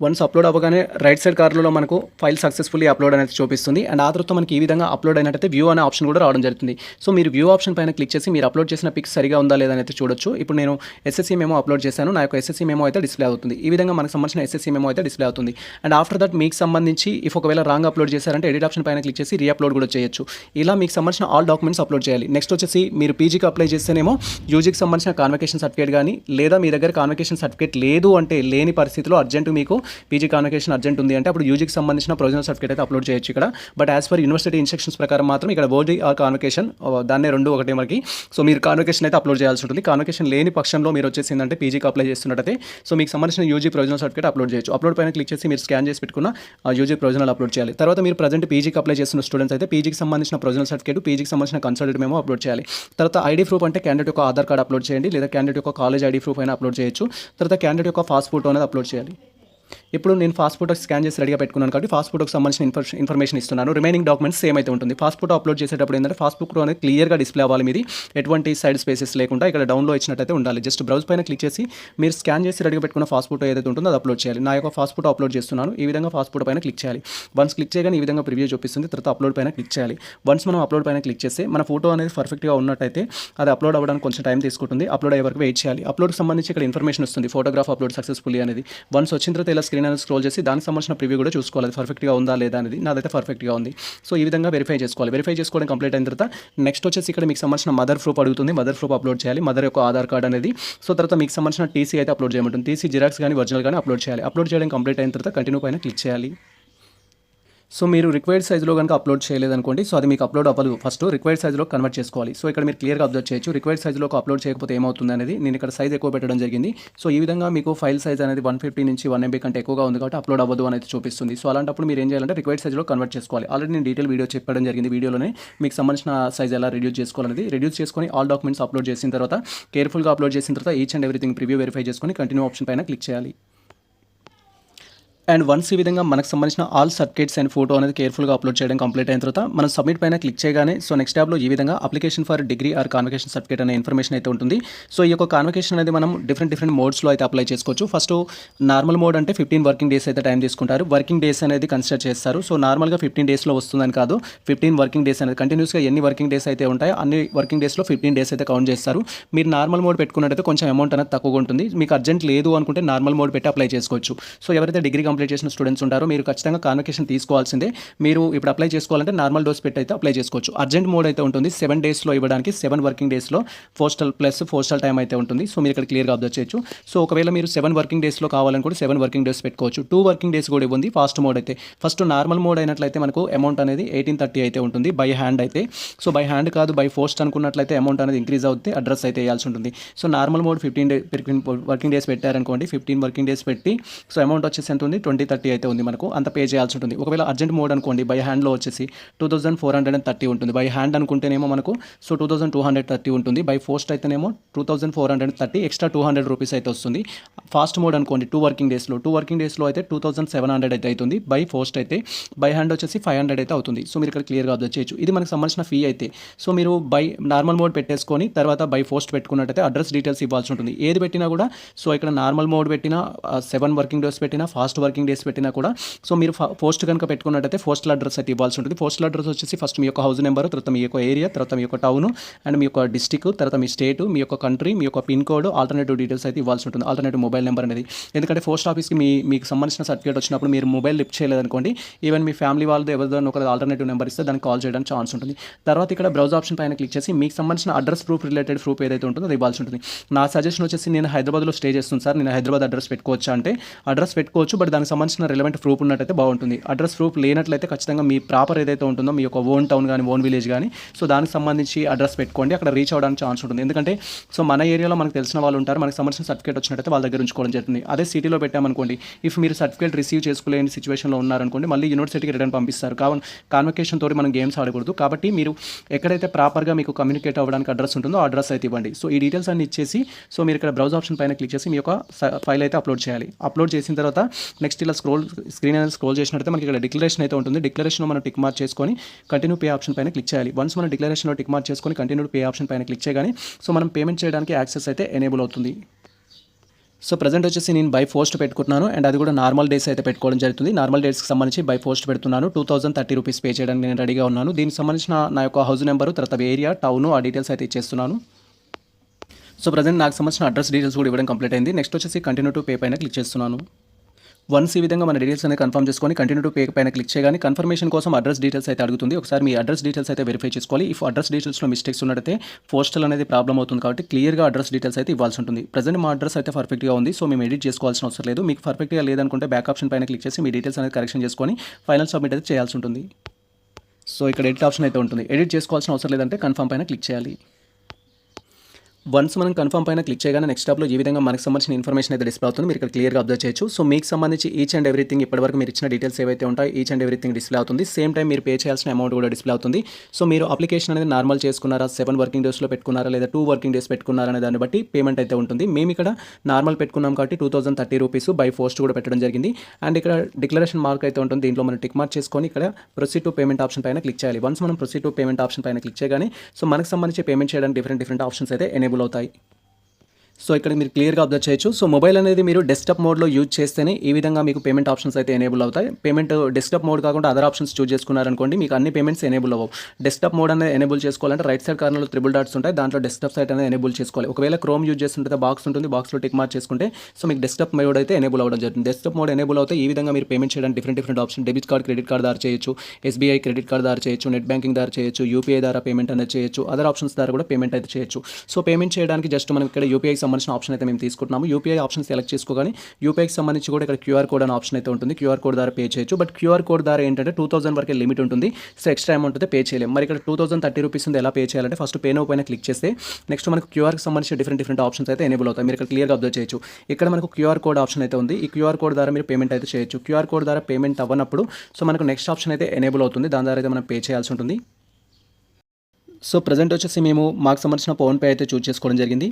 వన్స్ అప్లోడ్ అవ్వగానే రైట్ సైడ్ కార్నర్లో మనకు ఫైల్ సక్సెస్ఫుల్లీ అప్లోడ్ అనేది చూపిస్తుంది. అండ్ ఆ తర్వాత మనకి ఈ విధంగా అప్లోడ్ అయినట్టయితే వ్యూ అనే ఆప్షన్ కూడా రావడం జరుగుతుంది. సో మీరు వ్యూ ఆప్షన్ పైన క్లిక్ చేసి మీరు అప్లోడ్ చేసిన పిక్స్ సరిగా ఉందా లేదా అయితే చూడొచ్చు. ఇప్పుడు నేను SSC మెమో అప్లోడ్ చేశాను. నా యొక్క SSC మెమో అయితే డిస్ప్లే అవుతుంది. ఈ విధంగా మనకు సంబంధించిన SSC మెమో అయితే డిస్ప్లే అవుతుంది. అండ్ ఆఫ్టర్ దట్ మీకు సంబంధించి ఇఫ్ ఒకవేళ రాంగ్ అప్లోడ్ చేశారంటే ఎడిట్ ఆప్షన్ పైన క్లిక్ చేసి రీఅప్లోడ్ కూడా చేయొచ్చు. ఇలా మీకు సంబంధించిన ఆల్ డాక్యుమెంట్స్ అప్లోడ్ చేయాలి. నెక్స్ట్ వచ్చేసి మీరు పీజీకి అప్లై చేస్తేనేమో యూజీకి సంబంధించిన కాన్వకేషన్ సర్టిఫికేట్ కానీ, లేదా మీ దగ్గర కాన్వకేషన్ సర్టిఫికేట్ లేదు అంటే లేని పరిస్థితిలో అర్జెంట్ మీకు పీజీ కాన్వకేషన్ అర్జెంట్ ఉంది అంటే అప్పుడు యూజీకి సంబంధించిన ప్రొవిజనల్ సర్టిఫికేట్ అయితే అప్లోడ్ చేయొచ్చు ఇక్కడ. But as per university instructions ప్రకారం మాత్రం ఇక్కడ ఓజీ ఆర్ కాన్వకేషన్ దాన్నే రెండు ఒకటే మనకి. సో మీరు కాన్వకేషన్ అయితే అప్లోడ్ చేయాల్సి ఉంటుంది. కాన్వకేషన్ లేని పక్షంలో మీరు వచ్చేసి ఏంటంటే పీజీకి అప్లై చేస్తున్నట్టయితే సో మీకు సంబంధించిన యూజీ ప్రొవిజనల్ సర్టిఫికేట్ అప్లోడ్ చేయొచ్చు. అప్లోడ్ పైన క్లిక్ చేసి మీరు స్కాన్ చేసి పెట్టుకున్న యూజీ ప్రొవిజనల్ అప్లోడ్ చేయాలి. తర్వాత మీరు ప్రజెంట్ పీజీకి అప్లై చేస్తున్న స్టూడెంట్స్ అయితే పీజీకి సంబంధించిన ప్రొవిజనల్ సర్టిఫికేట్, పీజీకి సంబంధించిన కన్సల్టెంట్ మెమో అప్లోడ్ చేయాలి. తర్వాత ఐడి ప్రూఫ్ అంటే క్యాండిడేట్ యొక్క ఆధార్ కార్డ్ అప్లోడ్ చేయండి, లేదా క్యాండిడేట్ యొక్క కాలేజ్ ఐడి ప్రూఫ్ అయినా అప్లోడ్ చేయొచ్చు. తర్వాత క్యాండిడేట్ యొక్క ఫాస్ట్ ఫోటో అనేది అప్లోడ్ చేయాలి. ఇప్పుడు నేను ఫాస్ట్ ఫోటో స్కాన్ చేసి రెడీగా పెట్టుకున్నాను కాబట్టి ఫాస్ట్ ఫోటోకి సంబంధించిన ఇన్ఫర్మేషన్ ఇస్తున్నాను. రిమైనింగ్ డాక్యుమెంట్స్ సేమ్ అయితే ఉంటుంది. ఫాస్ట్ ఫోటో అప్లోడ్ చేసేటప్పుడు ఏంటంటే ఫాస్ట్ ఫోటో అనేది క్లియర్గా డిస్ప్లే అవ్వాలి. మీది ఎటువంటి సైడ్ స్పేసెస్ లేకుండా ఇక్కడ డౌన్లో ఇచ్చినట్టయితే ఉండాలి. జస్ట్ బ్రౌజ్ పైన క్లిక్ చేసి మీరు స్కాన్ చేసి రెడీగా పెట్టుకున్న ఫాస్ట్ ఫోటో ఏదైతే ఉంటుందో అది అప్లోడ్ చేయాలి. నా యొక్క ఫాస్ట్ ఫోటో అప్లోడ్ చేస్తున్నాను. ఈ విధంగా ఫాస్ట్ ఫోటో పైన క్లిక్ చేయాలి. వన్స్ క్లిక్ చేయగానే ఈ విధంగా ప్రివ్యూ చూపిస్తుంది. తర్వాత అప్లోడ్ పైన క్లిక్ చేయాలి. వన్స్ మనం అప్లోడ్ పైన క్లిక్ చేస్తే మన ఫోటో అనేది పర్ఫెక్ట్గా ఉన్నట్టయితే అది అప్లోడ్ అవ్వడానికి కొంచెం టైం తీసుకుంటుంది. అప్లోడ్ అయ్యే వరకు వెయిట్ చేయాలి. అప్లోడ్కి సంబంధించి ఇక్కడ ఇన్ఫర్మేషన్ వస్తుంది, ఫోటోగ్రాఫ్ అప్లోడ్ సక్సెస్ఫుల్లీ అనేది. వన్స్ వచ్చిన తర్వాత ఇలా స్క్రీన్ అనేది స్క్రోల్ చేసి దానికి సంబంధించిన ప్రివ్యూ కూడా చూసుకోవాలి, అది పర్ఫెక్ట్గా ఉందా లేదా అనేది. నాదైతే పర్ఫెక్ట్గా ఉంది. సో ఈ విధంగా వెరిఫై చేసుకోవాలి. వెరిఫై చేసుకోవడం కంప్లీట్ అయిన తర్వాత నెక్స్ట్ వచ్చేసి ఇక్కడ మీకు సంబంధించిన మదర్ ప్రూఫ్ అడుగుతుంది. మదర్ ప్రూఫ్ అప్లోడ్ చేయాలి, మదర్ యొక్క ఆధార్ కార్డ్ అనేది. సో తర్వాత మీకు సంబంధించిన టీసీ అయితే అప్లోడ్ చేయమంటుంది. టీసీ జిరాక్స్ కానీ ఒరిజినల్ కానీ అప్లోడ్ చేయాలి. అప్లోడ్ చేయడం కంప్లీట్ అయిన తర్వాత కంటిన్యూ పైన క్లిక్ చేయాలి. సో మీరు రిక్వైర్డ్ సైజ్లో కనుక అప్లోడ్ చేయలేదనుకోండి, సో అది మీకు అప్లోడ్ అవ్వదు. ఫస్ట్ రిక్వైర్డ్ సైజ్లో కన్వర్ట్ చేసుకోవాలి. సో ఇక్కడ మీరు క్లియర్గా అబ్జర్వ్ చేయొచ్చు. రిక్వైర్డ్ సైజ్లోకి అప్లోడ్ చేయకపోతే ఏమవుతుంది అనేది నేను ఇక్కడ సైజ్ ఎక్కువ పెట్టడం జరిగింది. సో ఈ విధంగా మీకు ఫైల్ సైజ్ అనేది 150 నుంచి 1 MB కంటే ఎక్కువగా ఉంది కాబట్టి అప్లోడ్ అవ్వదు అనేది చూపిస్తుంది. సో అలాంటప్పుడు మీరు ఏం చేయాలంటే రిక్వైర్డ్ సైజ్లో కన్వర్ట్ చేసుకోవాలి. ఆల్రెడీ నేను డీటెయిల్ వీడియో చెప్పడం జరిగింది. వీడియోలోనే మీకు సంబంధించిన సైజ్ ఎలా రిడ్యూస్ చేసుకోవాలనేది రిడ్యూస్ చేసుకొని ఆల్ డాక్యుమెంట్స్ అప్లోడ్ చేసిన తర్వాత కేర్ఫుల్గా అప్లోడ్ చేసిన తర్వాత each and everything preview verify చేసుకొని కంటిన్యూ ఆప్షన్ పైన క్లిక్ చేయాలి. అండ్ వన్స్ ఈ విధంగా మనకు సంబంధించిన ఆల్ సర్టిఫికేట్స్ అండ్ ఫోటో అనేది కేర్ఫుల్గా అప్లోడ్ చేయడం కంప్లీట్ అయిన తర్వాత మనం సబ్మిట్ పైన క్లిక్ చేయగానే సో నెక్స్ట్ ట్యాబ్లో ఈ విధంగా application for degree or convocation certificate అనే ఇన్ఫర్మేషన్ అయితే ఉంటుంది. సో ఈ యొక్క కాన్వకేషన్ అనేది మనం డిఫరెంట్ మోడ్స్లో అయితే అప్లై చేసుకోవచ్చు. ఫస్ట్ నార్మల్ మోడ్ అంటే 15 వర్కింగ్ డేస్ అయితే టైం తీసుకుంటారు. వర్కింగ్ డేస్ అనేది కన్సిడర్ చేస్తారు. సో నార్మల్గా 15 డేస్లో వస్తుందని కాదు, 15 వర్కింగ్ డేస్ అనేది కంటిన్యూస్గా ఎన్ని వర్కింగ్ డేస్ అయితే ఉంటాయో అన్ని వర్కింగ్ డేస్లో 15 డేస్ అయితే కౌంట్ చేస్తారు. మీరు నార్మల్ మోడ్ పెట్టుకున్నట్టయితే కొంచెం అమౌంట్ అనేది తక్కువగా ఉంటుంది. మీకు అర్జెంట్ లేదు అనుకుంటే నార్మల్ మోడ్ పెట్టి అప్లై చేసుకోవచ్చు. సో ఎవరైతే డిగ్రీ కంప్లీట్ చేసిన స్టూడెంట్స్ ఉంటారో మీరు ఖచ్చితంగా కాన్వకేషన్ తీసుకోవాల్సిందే. మీరు ఇప్పుడు అప్లై చేసుకోవాలంటే నార్మల్ డోస్ పెట్టి అయితే అప్లై చేసుకోవచ్చు. అర్జెంట్ మోడ్ అయితే ఉంటుంది 7 డేస్లో ఇవ్వడానికి, 7 వర్కింగ్ డేస్లో పోస్టల్ టైం అయితే ఉంటుంది. సో మీరు ఇక్కడ క్లియర్గా అబ్జర్వ్ చేయొచ్చు. సో ఒకవేళ మీరు 7 వర్కింగ్ డేస్లో కావాలని కూడా 7 వర్కింగ్ డేస్ పెట్టుకోవచ్చు. 2 వర్కింగ్ డేస్ కూడా ఇవ్వండి ఫాస్ట్ మోడ్ అయితే. ఫస్ట్ నార్మల్ మోడ్ అయినట్లయితే మనకు అమౌంట్ అనేది 1830 అయితే ఉంటుంది బై హ్యాండ్ అయితే. సో బై హ్యాండ్ కాదు బై పోస్ట్ అనుకున్నట్లయితే అమౌంట్ అనేది ఇంక్రీజ్ అవుతుంది, అడ్రస్ అయితే వేయాల్సి ఉంటుంది. So normal mode 15 working days పెట్టారనుకోండి, 15 వర్కింగ్ డేస్ పెట్టి సో అమౌంట్ వచ్చేసి ఎంత ఉంది 2030 అయితే ఉంది, మనకు అంత పే చేయాల్సి ఉంటుంది. ఒకవేళ అర్జెంట్ మోడ్ అనుకోండి బై హ్యాండ్లో వచ్చేసి 2430 ఉంటుంది. బై హ్యాండ్ అనుకుంటేనేమో మనకు సో 2230 ఉంటుంది. బై పోస్ట్ అయితేనేమో 2430 ఎక్స్ట్రా 200 రూపీస్ అయితే వస్తుంది. ఫాస్ట్ మోడ్ అనుకోండి 2 వర్కింగ్ డేస్లో అయితే 2700 అయితే అవుతుంది. బై పోస్ట్ అయితే బై హ్యాండ్ వచ్చేసి 500 అయితే అవుతుంది. సో మీరు ఇక్కడ క్లియర్గా అబ్జర్వ్ చేయొచ్చు. ఇది మనకు సంబంధించిన ఫీ అయితే. సో మీరు బై నార్మల్ మోడ్ పెట్టేసుకొని తర్వాత బై పోస్ట్ పెట్టుకున్నట్టయితే అడ్రస్ డీటెయిల్స్ ఇవ్వాల్సి ఉంటుంది. ఏది పెట్టినా కూడా సో ఇక్కడ నార్మల్ మోడ్ పెట్టినా 7 వర్కింగ్ డేస్ పెట్టినా ఫాస్ట్ వర్కింగ్ డేస్ పెట్టినా కూడా సో మీరు పోస్ట్ కనుక పెట్టుకున్నట్టయితే పోస్టల్ అడ్రస్ అయితే ఇవ్వాల్సి ఉంటుంది. పోస్టల్ అడ్రస్ వచ్చేసి ఫస్ట్ మీ యొక్క హౌస్ నెంబర్, తర్వాత మీ యొక్క ఏరియా, తర్వాత మీ యొక్క టౌన్ అండ్ మీ యొక్క డిస్టిక్, తర్వాత మీ స్టేట్, మీ యొక్క కంట్రీ, మీ యొక్క పిన్ కోడ్, ఆల్టర్నేటివ్ డీటెయిల్స్ అయితే ఇవ్వాల్సి ఉంటుంది. ఆల్టర్నేటివ్ మొబైల్ నెంబర్ అనేది, ఎందుకంటే పోస్ట్ ఆఫీస్కి మీకు సంబంధించిన సర్టిఫికేట్ వచ్చినప్పుడు మీరు మొబైల్ లిఫ్ట్ చేయలేదనుకోండి, ఈవెన్ మీ ఫ్యామిలీ వాళ్ళతో ఎవరిదో ఒక ఆల్టర్నేటివ్ నెంబర్ ఇస్తే దానికి కాల్ చేయడానికి ఛాన్స్ ఉంటుంది. తర్వాత ఇక్కడ బ్రౌజ్ ఆప్షన్ పైన క్లిక్ చేసి మీకు సంబంధించిన అడ్రస్ రిలేటెడ్ ప్రూఫ్ ఏదైతే ఉంటుందో అది ఇవ్వాల్సి ఉంటుంది. నా సజెషన్ వచ్చేసి నేను హైదరాబాద్లో స్టే చేస్తున్నాను సార్, నేను హైదరాబాద్ అడ్రస్ పెట్టుకోవచ్చా అంటే అడ్రస్ పెట్టుకోవచ్చు, బట్ దానికి సంబంధించిన రిలవెంట్ ప్రూఫ్ ఉన్నట్టయితే బాగుంటుంది. అడ్రస్ ప్రూఫ్ లేనట్లయితే ఖచ్చితంగా మీ ప్రాపర్ ఏదైతే ఉంటుందో మీ యొక్క ఓన్ టౌన్ కానీ ఓన్ విలేజ్ కానీ సో దానికి సంబంధించి అడ్రస్ పెట్టుకోండి, అక్కడ రీచ్ అవ్వడానికి ఛాన్స్ ఉంటుంది. ఎందుకంటే సో మన ఏరియాలో మనకు తెలిసిన వాళ్ళు ఉంటారు, మనకు సంబంధించిన సర్టిఫికేట్ వచ్చినట్టయితే వాళ్ళ దగ్గర ఉంచుకోవడం జరుగుతుంది. అదే సిటీలో పెట్టామనుకోండి, ఇఫ్ మీరు సర్టిఫికేట్ రిసీవ్ చేసుకోలేని సిచ్యువేషన్లో ఉన్నారనుకోండి మళ్ళీ యూనివర్సిటీకి రిటర్న్ పంపిస్తారు. కాన్వకేషన్ తోటి మనం గేమ్స్ ఆడకూడదు. కాబట్టి మీరు ఎక్కడైతే ప్రాపర్గా మీకు కమ్యూనికేట్ అవ్వడానికి అడ్రస్ ఉంటుందో ఆ అడ్రస్ అయితే ఇవ్వండి. సో ఈ డీటెయిల్స్ అన్ని ఇచ్చేసి సో మీరు ఇక్కడ బ్రౌజ్ ఆప్షన్ పైన క్లిక్ చేసి మీ యొక్క ఫైల్ అయితే అప్లోడ్ చేయాలి. అప్లోడ్ చేసిన తర్వాత నెక్స్ట్ ఇలా స్క్రీన్ అనేది స్క్రోల్ చేసినట్టయితే మనకి ఇక్కడ డిక్లరేషన్ అయితే ఉంటుంది. డిక్లరేషన్లో మనం టిక్ మార్క్ చేసుకొని కంటిన్యూ పే ఆప్షన్ పైన క్లిక్ చేయాలి. వన్స్ మనం డిక్లరేషన్లో టిక్ మార్క్ చేసుకొని కంటిన్యూ పే ఆప్షన్ పైన క్లిక్ చేయగానే సో మనం పేమెంట్ చేయడానికి యాక్సెస్ అయితే ఎనేబుల్ అవుతుంది. సో ప్రజెంట్ వచ్చేసి నేను బై పోస్ట్ పెట్టుకుంటున్నాను అండ్ అది కూడా నార్మల్ డేస్ అయితే పెట్టుకోవడం జరుగుతుంది. నార్మల్ డేస్కి సంబంధించి బై పోస్ట్ పెడుతున్నాను. 2030 రూపీస్ పే చేయడానికి నేను రెడీగా ఉన్నాను. దీనికి సంబంధించిన నా యొక్క హౌస్ నెంబరు, తర్వాత ఏరియా, టౌన్ ఆ డీటెయిల్స్ అయితే ఇచ్చేస్తున్నాను. సో ప్రజెంట్ నాకు సంబంధించిన అడ్రస్ డీటెయిల్స్ కూడా ఇవ్వడం కంప్లీట్ అయింది. నెక్స్ట్ వచ్చేసి కంటిన్యూ టు పే పైన క్లిక్ చేస్తున్నాను. వన్స్ ఈ విధంగా మన డీటెయిల్స్ అనేది కన్ఫర్మ్ చేసుకొని కంటిన్యూ టు పే పైన క్లిక్ చేయగానే కన్ఫర్మేషన్ కోసం అడ్రస్ డీటెయిల్స్ అయితే అడుగుతుంది. ఒకసారి మీ అడ్రస్ డీటెయిల్స్ అయితే వెరిఫై చేసుకోవాలి. ఇఫ్ అడ్రస్ డీటెయిల్స్లో మిస్టేక్స్ ఉన్నట్టయితే పోస్టల్ అనేది ప్రాబ్లం అవుతుంది కాబట్టి క్లియర్గా అడ్రస్ డీటెయిల్స్ అయితే ఇవ్వాల్సి ఉంటుంది. ప్రజెంట్ మా అడ్రస్ అయితే పర్ఫెక్ట్గా ఉంది. సో మేము ఎడిట్ చేసుకోవాల్సిన అవసరం లేదు. మీకు పర్ఫెక్ట్గా లేదనుకుంటే బ్యాక్ ఆప్షన్ పైన క్లిక్ చేసి మీ డీటెయిల్స్ అనేది కరెక్షన్ చేసుకొని ఫైనల్ సబ్మిట్ అయితే చేయాల్సి ఉంటుంది. సో ఇక్కడ ఎడిట్ ఆప్షన్ అయితే ఉంటుంది. ఎడిట్ చేసుకోవాల్సిన అవసరం లేదంటే కన్ఫర్మ్ పైన క్లిక్ చేయాలి. వన్స్ మనం కన్ఫర్మ్ పైన క్లిక్ చేయగానే నెక్స్ట్ స్టాప్లో ఈ విధంగా మనకు సంబంధించిన ఇన్ఫర్మేషన్ అయితే డిస్ప్లే అవుతుంది. మీరు ఇక్కడ క్లియర్గా అబ్జర్వ్ చేయొచ్చు. సో మీకు సంబంధించి ఈచ్ అండ్ ఎవ్రీథింగ్ ఇప్పటివరకు మీరు ఇచ్చిన డీటెయిల్స్ ఏవైతే ఉంటాయో ఈచ్ అండ్ ఎవ్రీథింగ్ డిస్ప్లే అవుతుంది. సేమ్ టైం మీరు పే చేయాల్సిన అమౌంట్ కూడా డిస్ప్లే అవుతుంది. సో మీరు అప్లికేషన్ అనేది నార్మల్ చేసుకున్నారా, 7 వర్కింగ్ డేస్లో పెట్టుకున్నారా లేదా 2 వర్కింగ్ డేస్ పెట్టుకున్నారా అనే దాన్ని బట్టి పేమెంట్ అయితే ఉంటుంది. మేము ఇక్కడ నార్మల్ పెట్టుకున్నాం కాబట్టి 2030 రూపీస్ బై పోస్ట్ కూడా పెట్టడం జరిగింది. అండ్ ఇక్కడ డిక్లరేషన్ మార్క్ అయితే ఉంటుంది. దీంట్లో మనం టిక్ మార్క్ చేసుకొని ఇక్కడ ప్రొసీడ్ టు పేమెంట్ ఆప్షన్ పైన క్లిక్ చేయాలి. వన్స్ మనం ప్రొసీడ్ టు పేమెంట్ ఆప్షన్ పైన క్లిక్ చేయగానే సో మనకు సంబంధించి పేమెంట్ చేయడానికి డిఫరెంట్ ఆప్షన్స్ అయితే ఎనేబుల్ అవుతాయి. సో ఇక్కడ మీరు క్లియర్గా అబ్జర్వ్ చేయొచ్చు. సో మొబైల్ అనేది మీరు డెస్క్టాప్ మోడ్లో యూజ్ చేస్తేనే ఈ విధంగా మీకు పేమెంట్ ఆప్షన్స్ అయితే ఎనేబుల్ అవుతాయి. పేమెంట్ డెస్క్టాప్ మోడ్ కాకుండా అదర్ ఆప్షన్స్ చూస్ చేసుకున్నారనుకోండి మీకు అన్ని పేమెంట్స్ ఎనేబుల్ అవ్వవు. డెస్క్టాప్ మోడ్ అనేది ఎనేబుల్ చేసుకోవాలంటే రైట్ సైడ్ కార్నర్లో 3 డాట్స్ ఉంటాయి. దాంట్లో డెస్క్టాప్ సైట్ అనేది ఎనేబుల్ చేసుకోవాలి. ఒకవేళ క్రోమ్ యూజ్ చేస్తుంటే బాక్స్ ఉంటుంది, బాక్స్లో టిక్ మార్క్ చేసుకుంటే సో మీకు డెస్క్టాప్ మోడ్ అయితే ఎనేబుల్ అవ్వడం జరుగుతుంది. డెస్క్టాప్ మోడ్ ఎనేబుల్ అవుతే ఈ విధంగా మీరు పేమెంట్ చేయడానికి different option debit card, credit card ద్వారా చేయొచ్చు, SBI క్రెడిట్ కార్డ్ ద్వారా చేయొచ్చు, నెట్ బ్యాంకింగ్ ద్వారా చేయొచ్చు, UPI ద్వారా పేమెంట్ అనేది చేయొచ్చు, అదర్ ఆప్షన్స్ ద్వారా కూడా పేమెంట్ అయితే చేయొచ్చు. సో పేమెంట్ చేయడానికి జస్ట్ మనం ఇక్కడ UPI సంబంధించిన ఆప్షన్ అయితే మేము తీసుకుంటున్నాము. యూపీఐ ఆప్షన్ సెలెక్ట్ చేసుకోగానే యూపీఐకి సంబంధించి కూడా ఇక్కడ క్యూఆర్ కోడ్ అనే ఆప్షన్ అయితే ఉంటుంది. క్యూఆర్ కోడ్ ద్వారా పే చేయొచ్చు. బట్ క్యూఆర్ కోడ్ ద్వారా ఏంటంటే 2000 వరకే లిమిట్ ఉంటుంది. సో ఎక్స్ట్రా అమౌంట్ అయితే పే చేయలేము. మరి ఇక్కడ 2030 రూపీస్ ఉంది, ఎలా పే చేయాలంటే ఫస్ట్ పే నౌ పైన క్లిక్ చేస్తే నెక్స్ట్ మనకు క్యూఆర్కి సంబంధించిన డిఫరెంట్ ఆప్షన్స్ అయితే ఎనేబుల్ అవుతాయి. మీరు ఇక్కడ క్లియర్గా అబ్జర్వ్ చేయొచ్చు. ఇక్కడ మనకు క్యూఆర్ కోడ్ ఆప్షన్ అయితే ఉంది. ఈ క్యూఆర్ కోడ్ ద్వారా మీరు పేమెంట్ అయితే చేయొచ్చు. క్యూఆర్ కోడ్ ద్వారా పేమెంట్ అవ్వనప్పుడు సో మనకు నెక్స్ట్ ఆప్షన్ అయితే ఎనేబుల్ అవుతుంది. దాని ద్వారా అయితే మనం పే చేయాల్సి ఉంటుంది. సో ప్రజెంట్ వచ్చేసి మేము మాకు సంబంధించిన ఫోన్పే అయితే చూస్ చేసుకోవడం జరిగింది.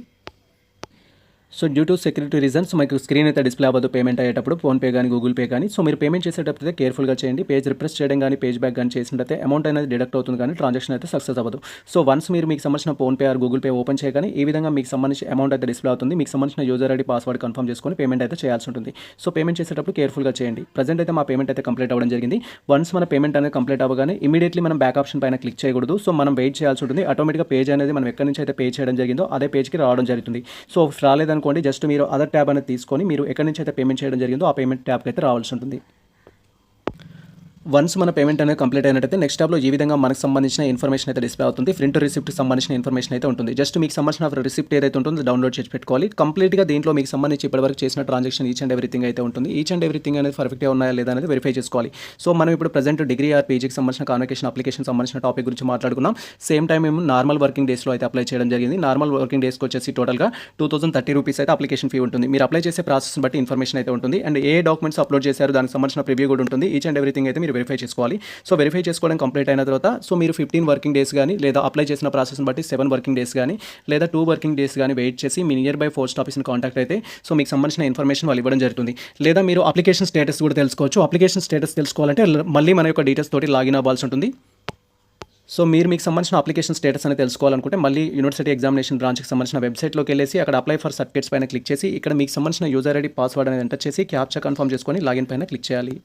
So due to security reasons మీకు స్క్రీన్ అయితే డిస్ప్లే అవ్వదు పేమెంట్ అయ్యేటప్పుడు, ఫోన్పే కానీ గూగుల్ పే కానీ. సో మీరు పేమెంట్ చేసేటప్పుడు కేర్ఫుల్గా చేయండి. పేజ్ రిప్రెస్ చేయడం కానీ పేజ్ బ్యాక్ కానీ చేసినట్టయితే అమౌంట్ అనేది డిడక్ట్ అవుతుంది కానీ ట్రాన్సాక్షన్ అయితే సక్సెస్ అవ్వదు. సో వన్స్ మీరు మీకు సంబంధించిన PhonePe are Google pay open చేయగానే ఈ విధంగా మీకు సంబంధించిన అమౌంట్ అయితే డిస్ప్లే అవుతుంది. మీకు సంబంధించిన యూజర్ ఐడి పాస్వర్డ్ కన్ఫర్మ్ చేసుకొని పేమెంట్ అయితే చేయాల్సి ఉంటుంది. సో పేమెంట్ చేసేటప్పుడు కేర్ఫుల్గా చేయండి. ప్రజెంట్ అయితే మా పేమెంట్ అయితే కంప్లీట్ అవ్వడం జరిగింది. వన్స్ మన పేమెంట్ అనేది కంప్లీట్ అవ్వగానే ఇమీడియట్లీ మనం బ్యాక్ ఆప్షన్ పైన క్లిక్ చేయకూడదు. సో మనం వెయిట్ చేయాల్సి ఉంటుంది. ఆటోమేటిక్గా పేజ్ అనేది మనం ఎక్కడి నుంచి అయితే పే చేయడం జరిగిందో అదే పేజ్కి రావడం జరుగుతుంది. సో రాలేదనుకోండి జస్ట్ మీరు అదర్ ట్యాబ్ అనేది తీసుకొని మీరు ఎక్కడి నుంచి అయితే పేమెంట్ చేయడం జరిగిందో ఆ పేమెంట్ ట్యాబ్కి అయితే రావాల్సి ఉంటుంది. వన్స్ మన పేమెంట్ అనేది కంప్లీట్ అయినట్టయితే నెక్స్ట్ ట్యాబ్లో ఈ విధంగా మనకు సంబంధించిన ఇన్ఫర్మేషన్ అయితే డిస్ప్లే అవుతుంది. ప్రింట్ రిసిప్ట్ సంబంధించిన ఇన్ఫర్మేషన్ అయితే ఉంటుంది. జస్ట్ మీకు సంబంధించిన రిసిప్ట్ ఏదైతే ఉంటుందో డౌన్లోడ్ చేసి పెట్టుకోవాలి. కంప్లీట్గా దీంట్లో మీకు సంబంధించి ఇప్పటివరకు చేసిన ట్రాన్సాక్షన్ ఈచ్ అండ్ ఎవ్రీథింగ్ అయితే ఉంటుంది. ఈచ్ అండ్ ఎవ్రీథింగ్ అనేది పర్ఫెక్ట్గా ఉన్నాయా లేదా అనేది వెరిఫై చేసుకోవాలి. సో మనం ఇప్పుడు ప్రజెంట్ డిగ్రీ ఆర్ పీజీకి సంబంధించిన కాన్వకేషన్ అప్లికేషన్ సంబంధించిన టాపిక్ గురించి మాట్లాడుకున్నాం. సేమ్ టైం మేము నార్మల్ వర్కింగ్ డేస్లో అయితే అప్లై చేయడం జరిగింది. నార్మల్ వర్కింగ్ డేస్కి వచ్చేసి టోటల్గా 2030 రూపీస్ అయితే అప్లికేషన్ ఫీ ఉంటుంది. మీరు అప్లై చేసే ప్రాసెస్ బట్టి ఇన్ఫర్మేషన్ అయితే ఉంటుంది. అండ్ ఏ డాక్యుమెంట్స్ అప్లోడ్ చేశారు దానికి సంబంధించిన ప్రివ్యూ కూడా ఉంటుంది. ఈచ్ అండ్ ఎవ్రీథింగ్ అయితే మీరు వెరిఫై చేసుకోవాలి. సో వెరిఫై చేసుకోవడం కంప్లీట్ అయిన తర్వాత సో మీరు 15 వర్కింగ్ డేస్ కానీ లేదా అప్లై చేసిన ప్రాసెస్ని బట్టి 7 వర్కింగ్ డేస్ కానీ లేదా 2 వర్కింగ్ డేస్ కానీ వెయిట్ చేసి మీ నియర్ బై పోస్ట్ ఆఫీస్ని కాంటాక్ట్ అయితే సో మీకు సంబంధించిన ఇన్ఫర్మేషన్ వాళ్ళు ఇవ్వడం జరుగుతుంది. లేదా మీరు అప్లికేషన్ స్టేటస్ కూడా తెలుసుకోవచ్చు. అప్లికేషన్ స్టేటస్ తెలుసుకోవాలంటే మళ్ళీ మన యొక్క డీటెయిల్స్ తోటి లాగిన్ అవ్వాల్సి ఉంటుంది. సో మీరు మీకు సంబంధించిన అప్లికేషన్ స్టేటస్ అనేది తెలుసుకోవాలనుకుంటే మళ్ళీ యూనివర్సిటీ ఎగ్జామినేషన్ బ్రాంచ్కి సంబంధించిన వెబ్సైట్లోకి వెళ్ళేసి అక్కడ అప్లై ఫర్ సర్టిఫికేట్స్ పైన క్లిక్ చేసి ఇక్కడ మీకు సంబంధించిన యూజర్ ఐడి పాస్వర్డ్ అనేది ఎంటర్ చేసి క్యాప్చా కన్ఫర్మ్ చేసుకొని లాగిన్ పైన క్లిక్ చేయాలి.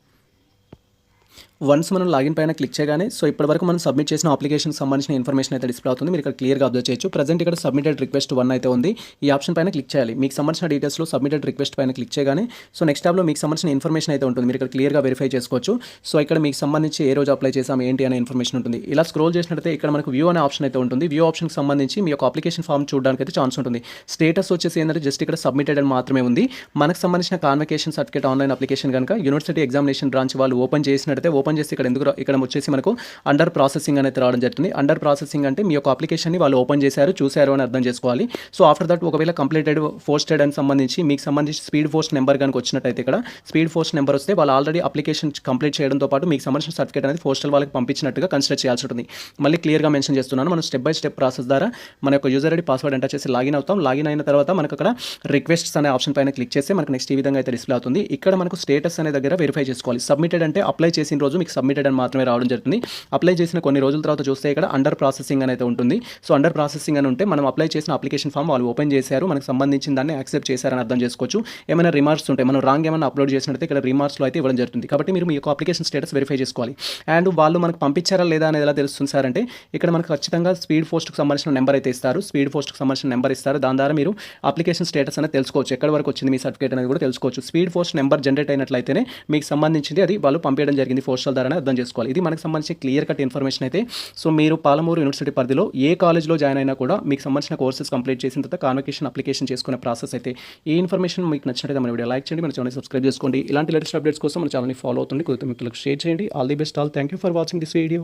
వన్స్ మనం లాగిన్ పైన క్లిక్ చేయగానే సో ఇప్పటివరకు మనం సబ్మిట్ చేసిన అప్లికేషన్కి సంబంధించిన ఇన్ఫర్మేషన్ అయితే డిస్ప్లే అవుతుంది. మీరు ఇక్కడ క్లియర్గా అబ్జర్వ్ చేయొచ్చు. ప్రజెంట్ ఇక్కడ సబ్మిటెడ్ రిక్వెస్ట్ 1 అయితే ఉంది. ఈ ఆప్షన్ పైన క్లిక్ చేయాలి. మీకు సంబంధించిన డీటెయిల్స్లో సబ్మిటెడ్ రిక్వెస్ట్ పైన క్లిక్ చేయగానే సో నెక్స్ట్ ట్యాబ్లో మీకు సంబంధించిన ఇన్ఫర్మేషన్ అయితే ఉంటుంది. మీరు ఇక్కడ క్లియర్గా వెరిఫై చేసుకోవచ్చు. సో ఇక్కడ మీకు సంబంధించి ఏ రోజు అప్లై చేసాం ఏంటి అనే ఇన్ఫర్మేషన్ ఉంటుంది. ఇలా స్క్రోల్ చేసినట్లయితే ఇక్కడ మనకు వ్యూ అనే ఆప్షన్ అయితే ఉంటుంది. వ్యూ ఆప్షన్కి సంబంధించి మీ యొక్క అప్లికేషన్ ఫామ్ చూడడానికి అయితే ఛాన్స్ ఉంటుంది. స్టేటస్ వచ్చేసి ఏంటంటే జస్ట్ ఇక్కడ సబ్మిటెడ్ అని మాత్రమే ఉంది. మనకు సంబంధించిన కాన్వకేషన్ సర్టిఫికేట్ ఆన్లైన్ అప్లికేషన్ కనుక యూనివర్సిటీ ఎగ్జామినేషన్ బ్రాంచ్ వాళ్ళు ఓపెన్ చేసినట్లయితే ఓపెన్ చేసి ఇక్కడ వచ్చేసి మనకు అండర్ ప్రాసెసింగ్ అనేది రావడం జరుగుతుంది. అండర్ ప్రాసెసింగ్ అంటే మీ యొక్క అప్లికేషన్ని వాళ్ళు ఓపెన్ చూశారు అని అర్థం చేసుకోవాలి. సో ఆఫ్టర్ దట్ ఒకవేళ కంప్లీటెడ్ పోస్టెడ్ అని సంబంధించి మీకు సంబంధించి స్పీడ్ పోస్ట్ నెంబర్ కనుక వచ్చినట్టయితే ఇక్కడ స్పీడ్ పోస్ట్ నెంబర్ వస్తే వాళ్ళు ఆల్రెడీ అప్లికేషన్ కంప్లీట్ చేయడంతో పాటు మీకు సంబంధించిన సర్టిఫికేట్ అనేది పోస్టల్ వాళ్ళకి పంపించినట్టుగా కన్సిడర్ చేయాల్సి ఉంటుంది. మళ్ళీ క్లియర్గా మెన్షన్ చేస్తున్నాను. మనం స్టెప్ బై స్టెప్ ప్రాసెస్ ద్వారా మన యొక్క యూజర్ ఐడి పాస్వర్డ్ ఎంటర్ చేసి లాగిన్ అవుతాం. లాగిన్ అయిన తర్వాత మనకు అక్కడ రిక్వెస్ట్స్ అనే ఆప్షన్ పైన క్లిక్ చేస్తే మనకు నెక్స్ట్ ఈ విధంగా అయితే డిస్ప్లే అవుతుంది. ఇక్కడ మనకు స్టేటస్ అనే దగ్గర వెరిఫై చేసుకోవాలి. సబ్మిటెడ్ అంటే అప్లై చేసిన రోజు మీకు సబ్మిటెడ్ అని మాత్రమే రావడం జరుగుతుంది. అప్లై చేసిన కొన్ని రోజుల తర్వాత చూస్తే ఇక్కడ అండర్ ప్రాసెసింగ్ అనేది ఉంటుంది. సో అండర్ ప్రాసెసింగ్ అని ఉంటే మనం అప్లై చేసిన అప్లికేషన్ ఫామ్ వాళ్ళు ఓపెన్ చేశారు, మనకు సంబంధించిన దాన్ని యాక్సెప్ట్ చేశారని అర్థం చేసుకోవచ్చు. ఏమైనా రిమార్క్స్ ఉంటే మనం రాంగ్ ఏమైనా అప్లోడ్ చేసినట్టు ఇక్కడ రిమార్క్స్లో అయితే ఇవ్వడం జరుగుతుంది. కాబట్టి మీరు మీ యొక్క అప్లికేషన్ స్టేటస్ వెరిఫై చేసుకోవాలి. అండ్ వాళ్ళు మనకు పంపించారా లేదా అనేది ఎలా తెలుస్తుంది సార్ అంటే ఇక్కడ మనకు ఖచ్చితంగా స్పీడ్ పోస్ట్కి సంబంధించిన నెంబర్ అయితే ఇస్తారు. స్పీడ్ పోస్ట్కి సంబంధించిన నెంబర్ ఇస్తారు. దాని ద్వారా మీరు అప్లికేషన్ స్టేటస్ అనేది తెలుసుకోవచ్చు. ఎక్కడి వరకు వచ్చింది మీ సర్టిఫికేట్ అనేది కూడా తెలుసుకోవచ్చు. స్పీడ్ పోస్ట్ నెంబర్ జనరేట్ అయినట్లయితేనే మీకు సంబంధించింది అది వాళ్ళు పంపించడం జరిగింది పోస్టల్ ద్వారా అర్థం చేసుకోవాలి. ఇది మనకు సంబంధించి క్లియర్ కట్ ఇన్ఫర్మేషన్ అయితే. సో మీరు పాలమూరు యూనివర్సిటీ పరిధిలో ఏ కాలేజ్లో జాయిన్ అయినా కూడా మీకు సంబంధించిన కోర్సెస్ కంప్లీట్ చేసిన తర్వాత కాన్వకేషన్ అప్లికేషన్ చేసుకునే ప్రాసెస్ అయితే. ఈ ఇన్ఫర్మేషన్ మీకు నచ్చినట్లయితే మన వీడియో లైక్ చేయండి, మన ఛానల్ సబ్స్క్రైబ్ చేసుకోండి. ఇలాంటి లేటెస్ట్ అప్డేట్స్ కోసం మన ఛానల్ని ఫాలో అవుతుంది. కొద్దిగా మిత్రులకు షేర్ చేయండి. All the best all. Thank you for watching this video.